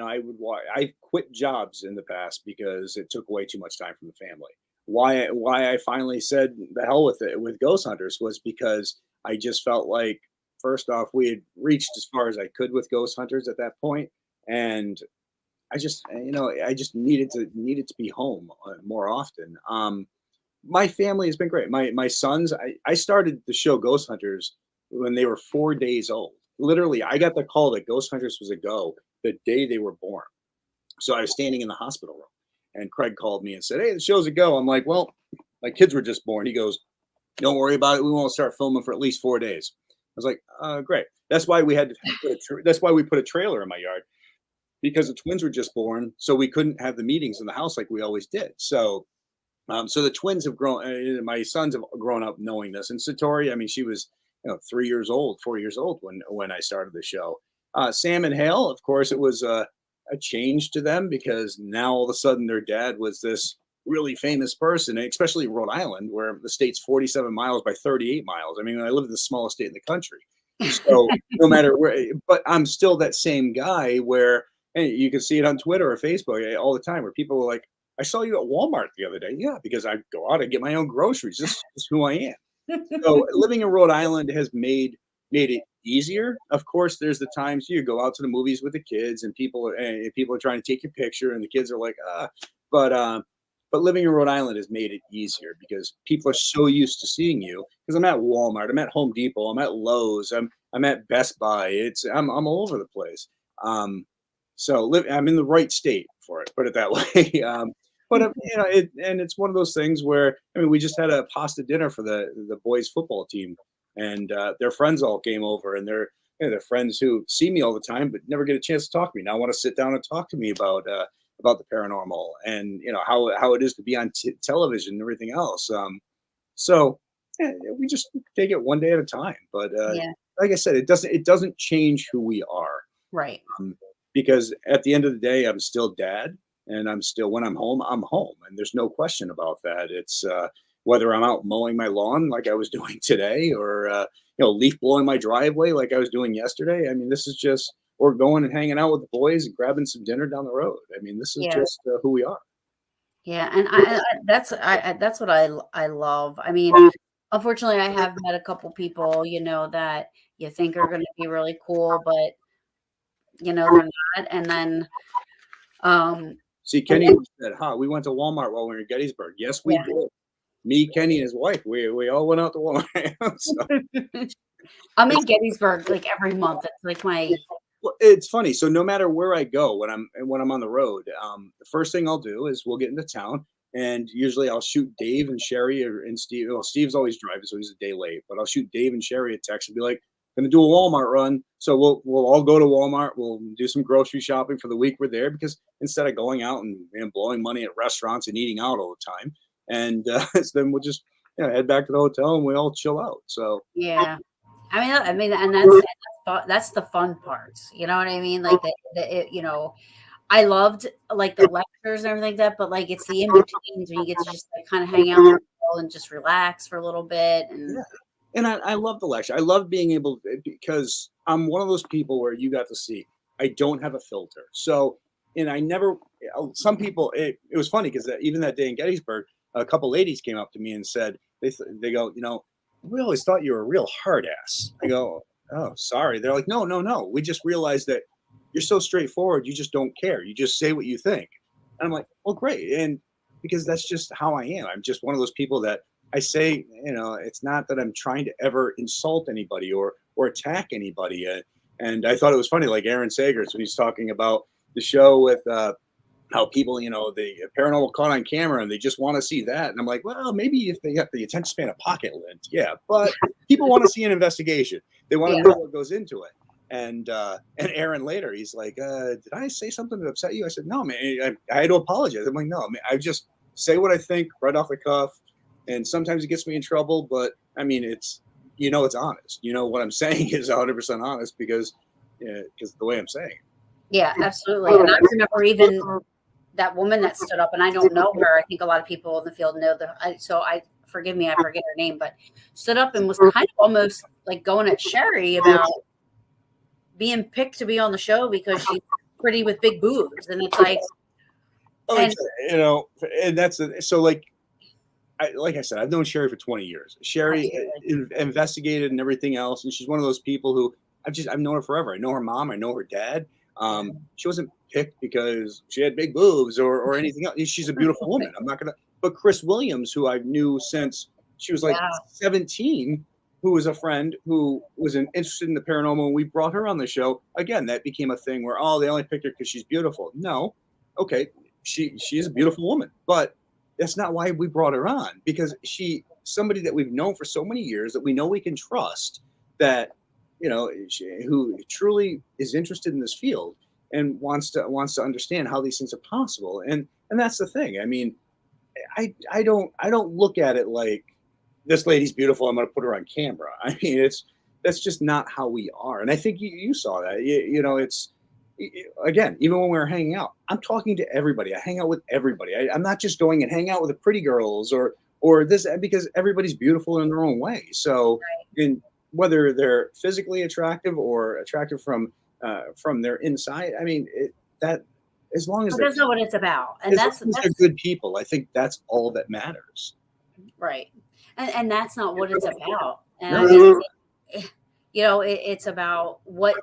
I quit jobs in the past because it took away too much time from the family. Why I finally said the hell with it with Ghost Hunters was because I just felt like, first off, we had reached as far as I could with Ghost Hunters at that point, and I just needed to be home more often. My family has been great. My sons, I started the show Ghost Hunters when they were 4 days old. Literally, I got the call that Ghost Hunters was a go the day they were born. So I was standing in the hospital room, and Craig called me and said, "Hey, the show's a go." I'm like, "Well, my kids were just born." He goes, "Don't worry about it. We won't start filming for at least 4 days." I was like, "Great." That's why we put a trailer in my yard, because the twins were just born, so we couldn't have the meetings in the house like we always did. So the twins have grown. My sons have grown up knowing this, and Satori, I mean, she was 3 years old, 4 years old when I started the show. Sam and Hale, of course, it was a change to them because now all of a sudden their dad was this really famous person, especially Rhode Island, where the state's 47 miles by 38 miles. I mean, I live in the smallest state in the country. So no matter where, but I'm still that same guy where, and you can see it on Twitter or Facebook all the time where people are like, I saw you at Walmart the other day. Yeah, because I go out and get my own groceries. This is who I am. So living in Rhode Island has made it easier. Of course, there's the times you go out to the movies with the kids and people are trying to take your picture and the kids are like, but but living in Rhode Island has made it easier because people are so used to seeing you. Because I'm at Walmart, I'm at Home Depot, I'm at Lowe's, I'm at Best Buy. I'm all over the place. I'm in the right state for it. Put it that way. But and it's one of those things where I mean, we just had a pasta dinner for the boys football team, and their friends all came over, and they're friends who see me all the time but never get a chance to talk to me. Now want to sit down and talk to me about the paranormal and how it is to be on television and everything else. So we just take it one day at a time. But Yeah. like I said, it doesn't change who we are. Right. Because at the end of the day, I'm still dad, and when I'm home, and there's no question about that. It's whether I'm out mowing my lawn like I was doing today, or leaf blowing my driveway like I was doing yesterday. I mean, this is just or going and hanging out with the boys and grabbing some dinner down the road. I mean, this is Yeah. just who we are. Yeah, and that's what I love. I mean, unfortunately, I have met a couple people, that you think are going to be really cool, but they're not. And then, See, and Kenny then said, "Huh, we went to Walmart while we were in Gettysburg." Yes, we yeah. did. Me, Kenny, and his wife. We all went out to Walmart. So, I'm in it's Gettysburg like every month. It's like my Well, it's funny. So no matter where I go when I'm on the road, the first thing I'll do is we'll get into town, and usually I'll shoot Dave and Sherry and Steve. Well, Steve's always driving, so he's a day late. But I'll shoot Dave and Sherry a text and be like, "Going to do a Walmart run." So we'll all go to Walmart. We'll do some grocery shopping for the week we're there because instead of going out and blowing money at restaurants and eating out all the time, and so then we'll just head back to the hotel and we all chill out. So yeah. I mean, and that's the fun parts. You know what I mean? Like I loved like the lectures and everything like that, but like it's the in betweens when you get to just like kind of hang out with people and just relax for a little bit. yeah. And And I love the lecture. I love being able because I'm one of those people where you got to see I don't have a filter. So, and I never, some people, it was funny because even that day in Gettysburg, a couple ladies came up to me and said, they go, we always thought you were a real hard ass. I go, oh, sorry. They're like, no, no, no. We just realized that you're so straightforward. You just don't care. You just say what you think. And I'm like, well, great. And because that's just how I am. I'm just one of those people that I say, it's not that I'm trying to ever insult anybody or attack anybody. And I thought it was funny, like Aaron Sagers when he's talking about the show with how people, the paranormal caught on camera and they just want to see that. And I'm like, well, maybe if they have the attention span of pocket lint, yeah, but people want to see an investigation. They want to yeah, know what goes into it. And Aaron later, he's like, did I say something that upset you? I said, no, man, I had to apologize. I'm like, no, man, I just say what I think right off the cuff. And sometimes it gets me in trouble, but I mean, it's honest. What I'm saying is 100% honest because the way I'm saying it. yeah, absolutely. And I remember even that woman that stood up, and I don't know her. I think a lot of people in the field know so I forgive me, I forget her name, but stood up and was kind of almost like going at Sherry about being picked to be on the show because she's pretty with big boobs, and it's like, Oh, and and that's so like I said, I've known Sherry for 20 years. Sherry investigated and everything else, and she's one of those people who I've known her forever. I know her mom, I know her dad. She wasn't picked because she had big boobs or anything else. She's a beautiful woman. I'm not gonna. But Chris Williams, who I knew since she was like wow, 17, who was a friend who was interested in the paranormal, and we brought her on the show. Again, that became a thing where they only picked her because she's beautiful. No, okay, she is a beautiful woman, but that's not why we brought her on because somebody that we've known for so many years that we know we can trust that who truly is interested in this field and wants to understand how these things are possible. And that's the thing. I mean, I don't look at it like this lady's beautiful, I'm going to put her on camera. I mean, that's just not how we are. And I think you saw that. It's again, even when we were hanging out, I'm talking to everybody. I hang out with everybody. I'm not just going and hang out with the pretty girls or this, because everybody's beautiful in their own way. So, in whether they're physically attractive or attractive from their inside, I mean, that as long as But they're that's not what it's about, and as long as they're that's good people, I think that's all that matters. right, and that's not what it's about. And I No. mean, it's about what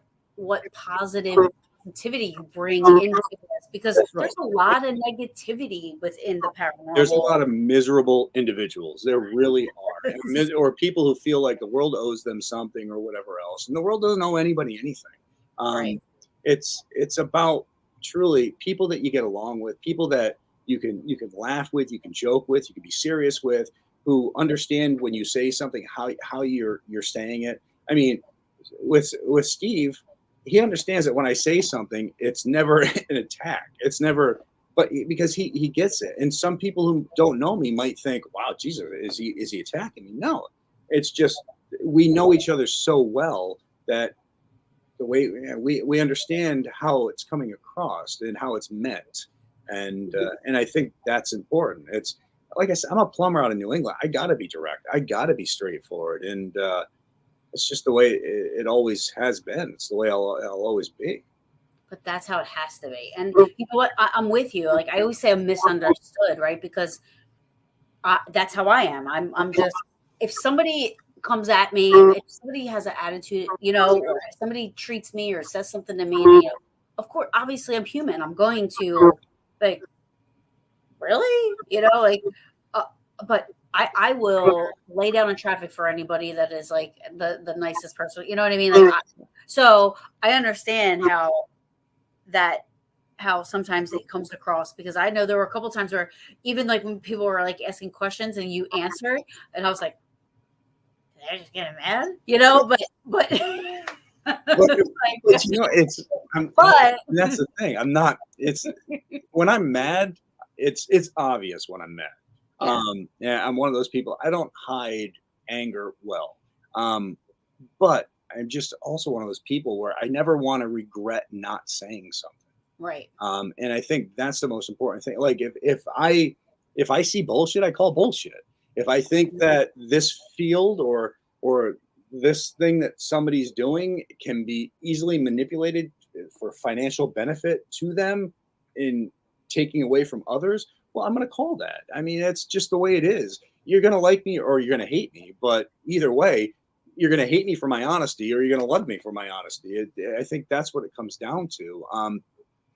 positivity you bring into this, because That's right. there's a lot of negativity within the There's a paranormal. lot of miserable individuals. There really are, and or people who feel like the world owes them something or whatever else, and the world doesn't owe anybody anything. Right. It's about truly people that you get along with, people that you can laugh with, you can joke with, you can be serious with, who understand when you say something how you're saying it. I mean, with Steve, he understands that when I say something, it's never an attack. It's never, but because he gets it. And some people who don't know me might think, "Wow, Jesus, is he attacking me?" No, it's just we know each other so well that the way we understand how it's coming across and how it's meant, and I think that's important. It's like I said, I'm a plumber out of New England. I got to be direct. I got to be straightforward, and it's just the way it always has been. It's the way I'll always be. But that's how it has to be. And you know what? I'm with you. Like I always say, I'm misunderstood, right? Because that's how I am. I'm just, if somebody comes at me, if somebody has an attitude, or if somebody treats me or says something to me, of course, obviously, I'm human. I'm going to like, really, like, uh, but I will lay down in traffic for anybody that is like the nicest person. You know what I mean? Like, so I understand that how sometimes it comes across, because I know there were a couple times where even like when people were like asking questions and you answered, and I was like, did I just get mad? But But, like, it's but that's the thing. I'm not. It's when I'm mad. It's obvious when I'm mad. yeah, Yeah, I'm one of those people. I don't hide anger well. Um, but I'm just also one of those people where I never want to regret not saying something. right. And I think that's the most important thing. Like if I see bullshit, I call bullshit. If I think that this field or this thing that somebody's doing can be easily manipulated for financial benefit to them in taking away from others, well, I'm going to call that. I mean, that's just the way it is. You're going to like me or you're going to hate me, but either way, you're going to hate me for my honesty or you're going to love me for my honesty. I think that's what it comes down to.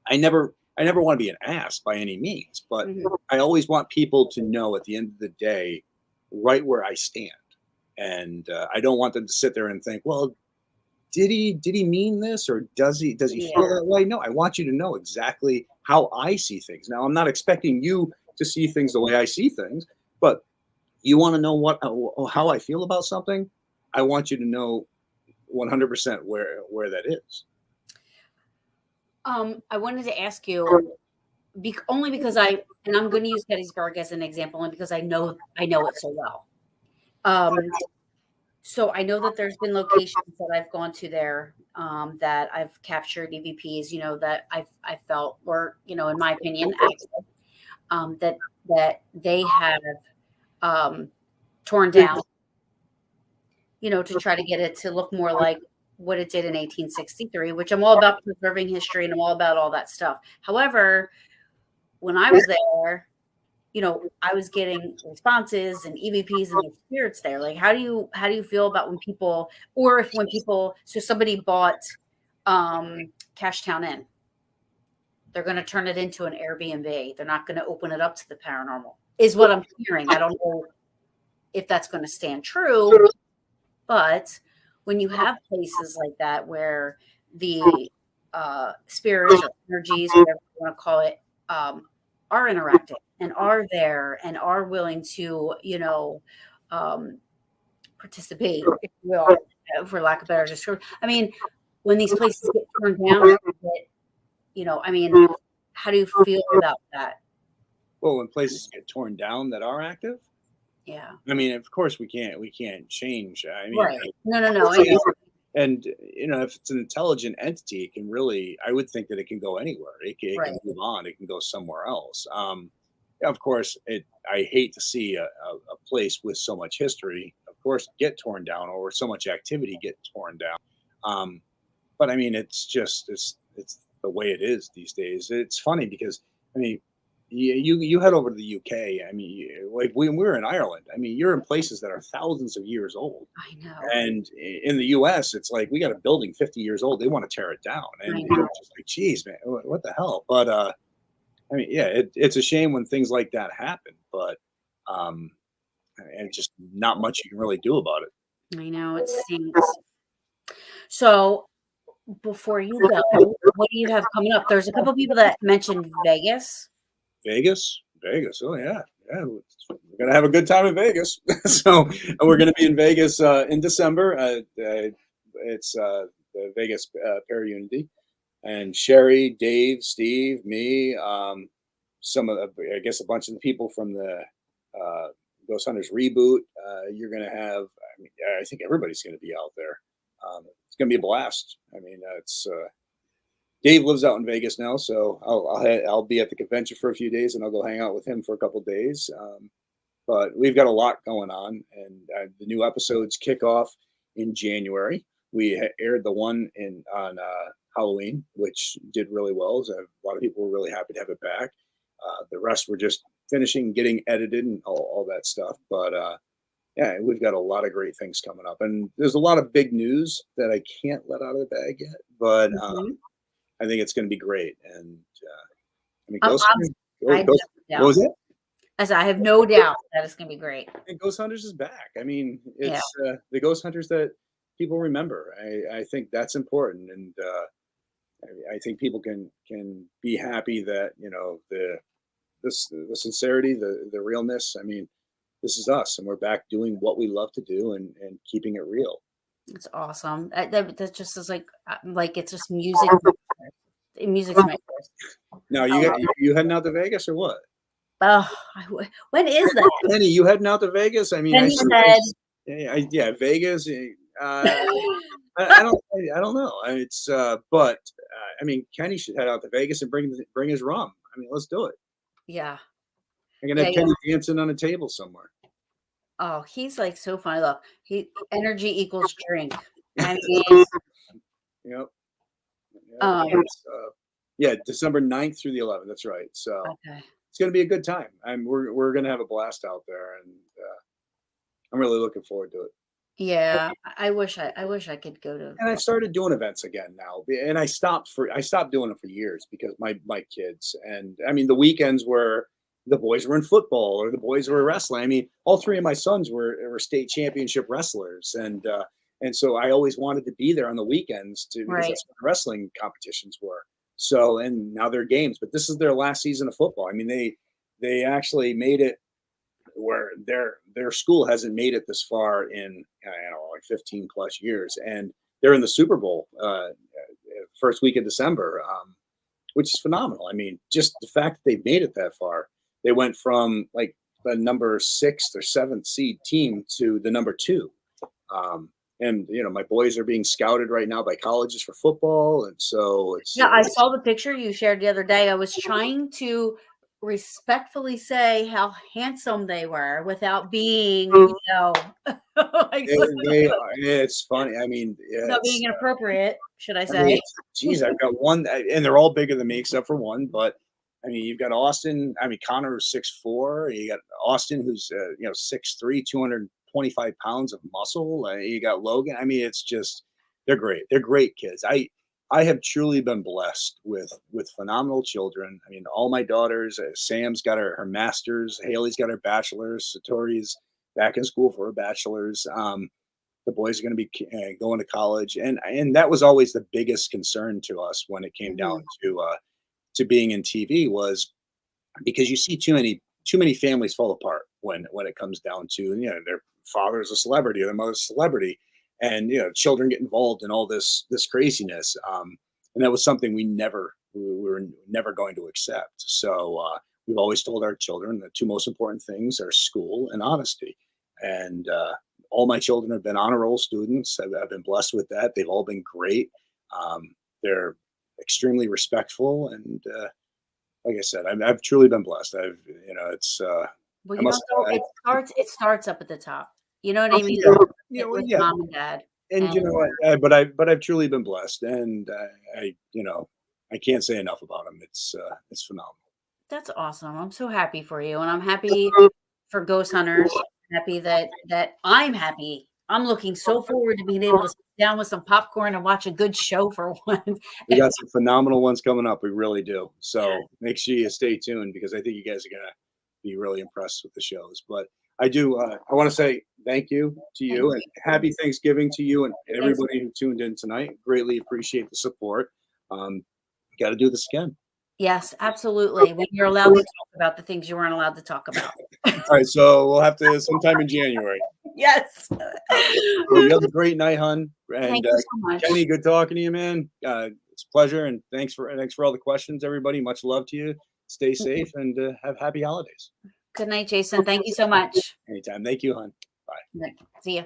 I never want to be an ass by any means, but Mhm. I always want people to know at the end of the day right where I stand, and I don't want them to sit there and think, well, did he mean this or does he feel Yeah. that way? No, I want you to know exactly how I see things. Now, I'm not expecting you to see things the way I see things, but you want to know how I feel about something. I want you to know 100% where that is. I wanted to ask you, only because and I'm going to use Gettysburg as an example, only because I know it so well. Um, So I know that there's been locations that I've gone to there, that I've captured EVPs, that I felt were, in my opinion, accurate, that they have um, torn down, to try to get it to look more like what it did in 1863, which I'm all about preserving history and I'm all about all that stuff. However, when I was there, I was getting responses and EVPs and the spirits there. Like, how do you feel about when people, or if when people, so somebody bought Cashtown Inn, they're going to turn it into an Airbnb. They're not going to open it up to the paranormal, is what I'm hearing. I don't know if that's going to stand true, but when you have places like that where the spirits or energies, whatever you want to call it, are interacting and are there and are willing to, um, participate, if you will, for lack of better description. I mean, when these places get turned down, I mean, how do you feel about that? Well, when places get torn down that are active, Yeah. I mean, of course we can't change. I mean, Right. No, no, no. I say, know. and if it's an intelligent entity, it can really. I would think that it can go anywhere. It can Right. move on. It can go somewhere else. Yeah, of course, I hate to see a place with so much history, of course, get torn down or so much activity get torn down. Um, but I mean, it's the way it is these days. It's funny because I mean, you head over to the UK. I mean, like when we were in Ireland, I mean, you're in places that are thousands of years old, I know. and in the US, it's like we got a building 50 years old. They want to tear it down, I and know. it's just like, geez, man, what the hell? But I mean, yeah, it's a shame when things like that happen, but um, and just not much you can really do about it. I know. It stinks. So before you go, what do you have coming up? There's a couple people that mentioned Vegas. Vegas. Oh yeah, yeah. We're gonna have a good time in Vegas. So we're gonna be in Vegas in December. It's the Vegas Para Unity, and Sherry, Dave, Steve, me, some of the, I guess a bunch of the people from the uh, Ghost Hunters reboot. You're gonna have. I mean, I think everybody's gonna be out there. It's gonna be a blast. I mean, it's Dave lives out in Vegas now, so I'll be at the convention for a few days, and I'll go hang out with him for a couple of days. But we've got a lot going on, and the new episodes kick off in January. We aired the one in on Halloween, which did really well. So a lot of people were really happy to have it back. The rest were just finishing, getting edited, and all that stuff. But yeah, we've got a lot of great things coming up, and there's a lot of big news that I can't let out of the bag yet. But Mhm. I think it's going to be great. And I mean, I'm, Ghost I'm, Hunters, I have Ghost, no what doubt. was it? As I have no doubt that it's gonna be great. And Ghost Hunters is back. I mean, Yeah. it's the Ghost Hunters that people remember. I think that's important, and I think people can be happy that the sincerity, the realness. I mean, this is us, and we're back doing what we love to do and keeping it real. It's awesome. That just is like it's just music. Music's my first. Now I love you heading out to Vegas or what? Oh, when is that? Penny, you heading out to Vegas? I mean, Then he said, yeah, Vegas. I don't, I don't know. It's, but I mean, Kenny should head out to Vegas and bring his rum. I mean, let's do it. yeah, I'm gonna yeah, have yeah. Kenny dancing on a table somewhere. Oh, he's like so funny. Look, he energy equals drink. I mean, Yep, yep. um, Yeah, December 9th through the 11th. That's right. So okay. it's gonna be a good time. We're gonna have a blast out there, and I'm really looking forward to it. Yeah, I wish I could go to. And I've started doing events again now, and I stopped doing it for years because my kids, and I mean the weekends where the boys were in football or the boys were wrestling. I mean, all three of my sons were state championship wrestlers, and so I always wanted to be there on the weekends too because Right. that's when wrestling competitions were. So and now they're games, but this is their last season of football. I mean they actually made it where their school hasn't made it this far in I don't know like 15 plus years, and they're in the Super Bowl first week of December, which is phenomenal. I mean, just the fact that they made it that far, they went from like the number sixth or seventh seed team to the number two. And my boys are being scouted right now by colleges for football, and so Yeah, I saw the picture you shared the other day. I was trying to respectfully say how handsome they were without being, like they are. It's funny. I mean, yeah, without it's being inappropriate, should I I mean, say? geez, I've got one, and they're all bigger than me except for one. But I mean, you've got Austin. I mean, Connor is 6'4". You got Austin, who's 6'3", 225 pounds of muscle. You got Logan. I mean, it's just they're great. They're great kids. I have truly been blessed with phenomenal children. I mean, all my daughters. Sam's got her master's. Haley's got her bachelor's. Satori's back in school for her bachelor's. The boys are going to be going to college, and that was always the biggest concern to us when it came down Mhm. to being in TV was because you see too many families fall apart when it comes down to their father's a celebrity or their mother's a celebrity, and children get involved in all this craziness, and that was something we were never going to accept. So we've always told our children the two most important things are school and honesty. And all my children have been honor roll students. I've been blessed with that. They've all been great. They're extremely respectful, and like I said, I've truly been blessed. I've, you know, it's Well, I you know, must. though, it starts up at the top. You know what I mean? Well, With yeah, mom and dad. and And you know what? But I've truly been blessed, and you know, I can't say enough about them. It's phenomenal. that's awesome. I'm so happy for you, and I'm happy for ghost hunters. Happy that I'm happy. I'm looking so forward to being able to sit down with some popcorn and watch a good show for once. We got some phenomenal ones coming up. We really do. So make sure you stay tuned because I think you guys are gonna be really impressed with the shows. But I do. I want to say thank you to Thank you and you. happy Thanksgiving to you and Thanks. everybody who tuned in tonight. Greatly appreciate the support. Got to do this again. Yes, absolutely. When you're allowed to talk about the things you weren't allowed to talk about. All right, so we'll have to sometime in January. Yes. All right. Well, you have a great night, hon. And Thank you so much. Kenny, good talking to you, man. It's a pleasure, and thanks for all the questions, everybody. Much love to you. Stay safe and have happy holidays. Good night, Jason. Thank you so much. Anytime. Thank you, hon. See you.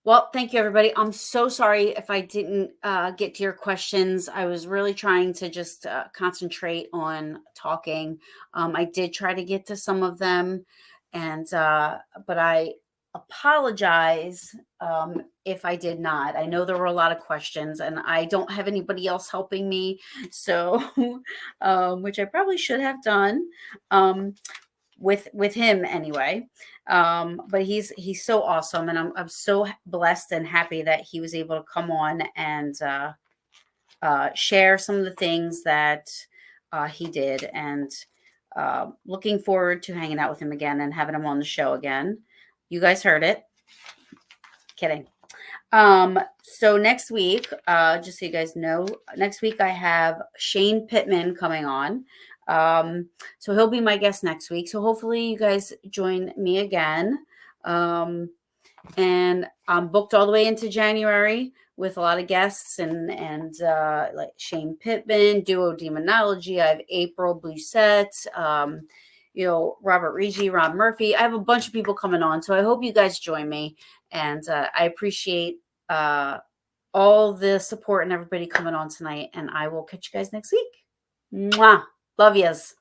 Well, thank you, everybody. I'm so sorry if I didn't get to your questions. I was really trying to just concentrate on talking. I did try to get to some of them, and but I apologize if I did not. I know there were a lot of questions, and I don't have anybody else helping me, so which I probably should have done. With him anyway, but he's so awesome, and I'm so blessed and happy that he was able to come on and share some of the things that he did, and looking forward to hanging out with him again and having him on the show again. You guys heard it. Kidding. So next week, just so you guys know, next week I have Shane Pittman coming on. So he'll be my guest next week. So hopefully you guys join me again. And I'm booked all the way into January with a lot of guests and like Shane Pittman, Duo Demonology. I have April Blusette, Robert Rigi, Rob Murphy. I have a bunch of people coming on. So I hope you guys join me. And I appreciate all the support and everybody coming on tonight. And I will catch you guys next week. Mwah. Love yous.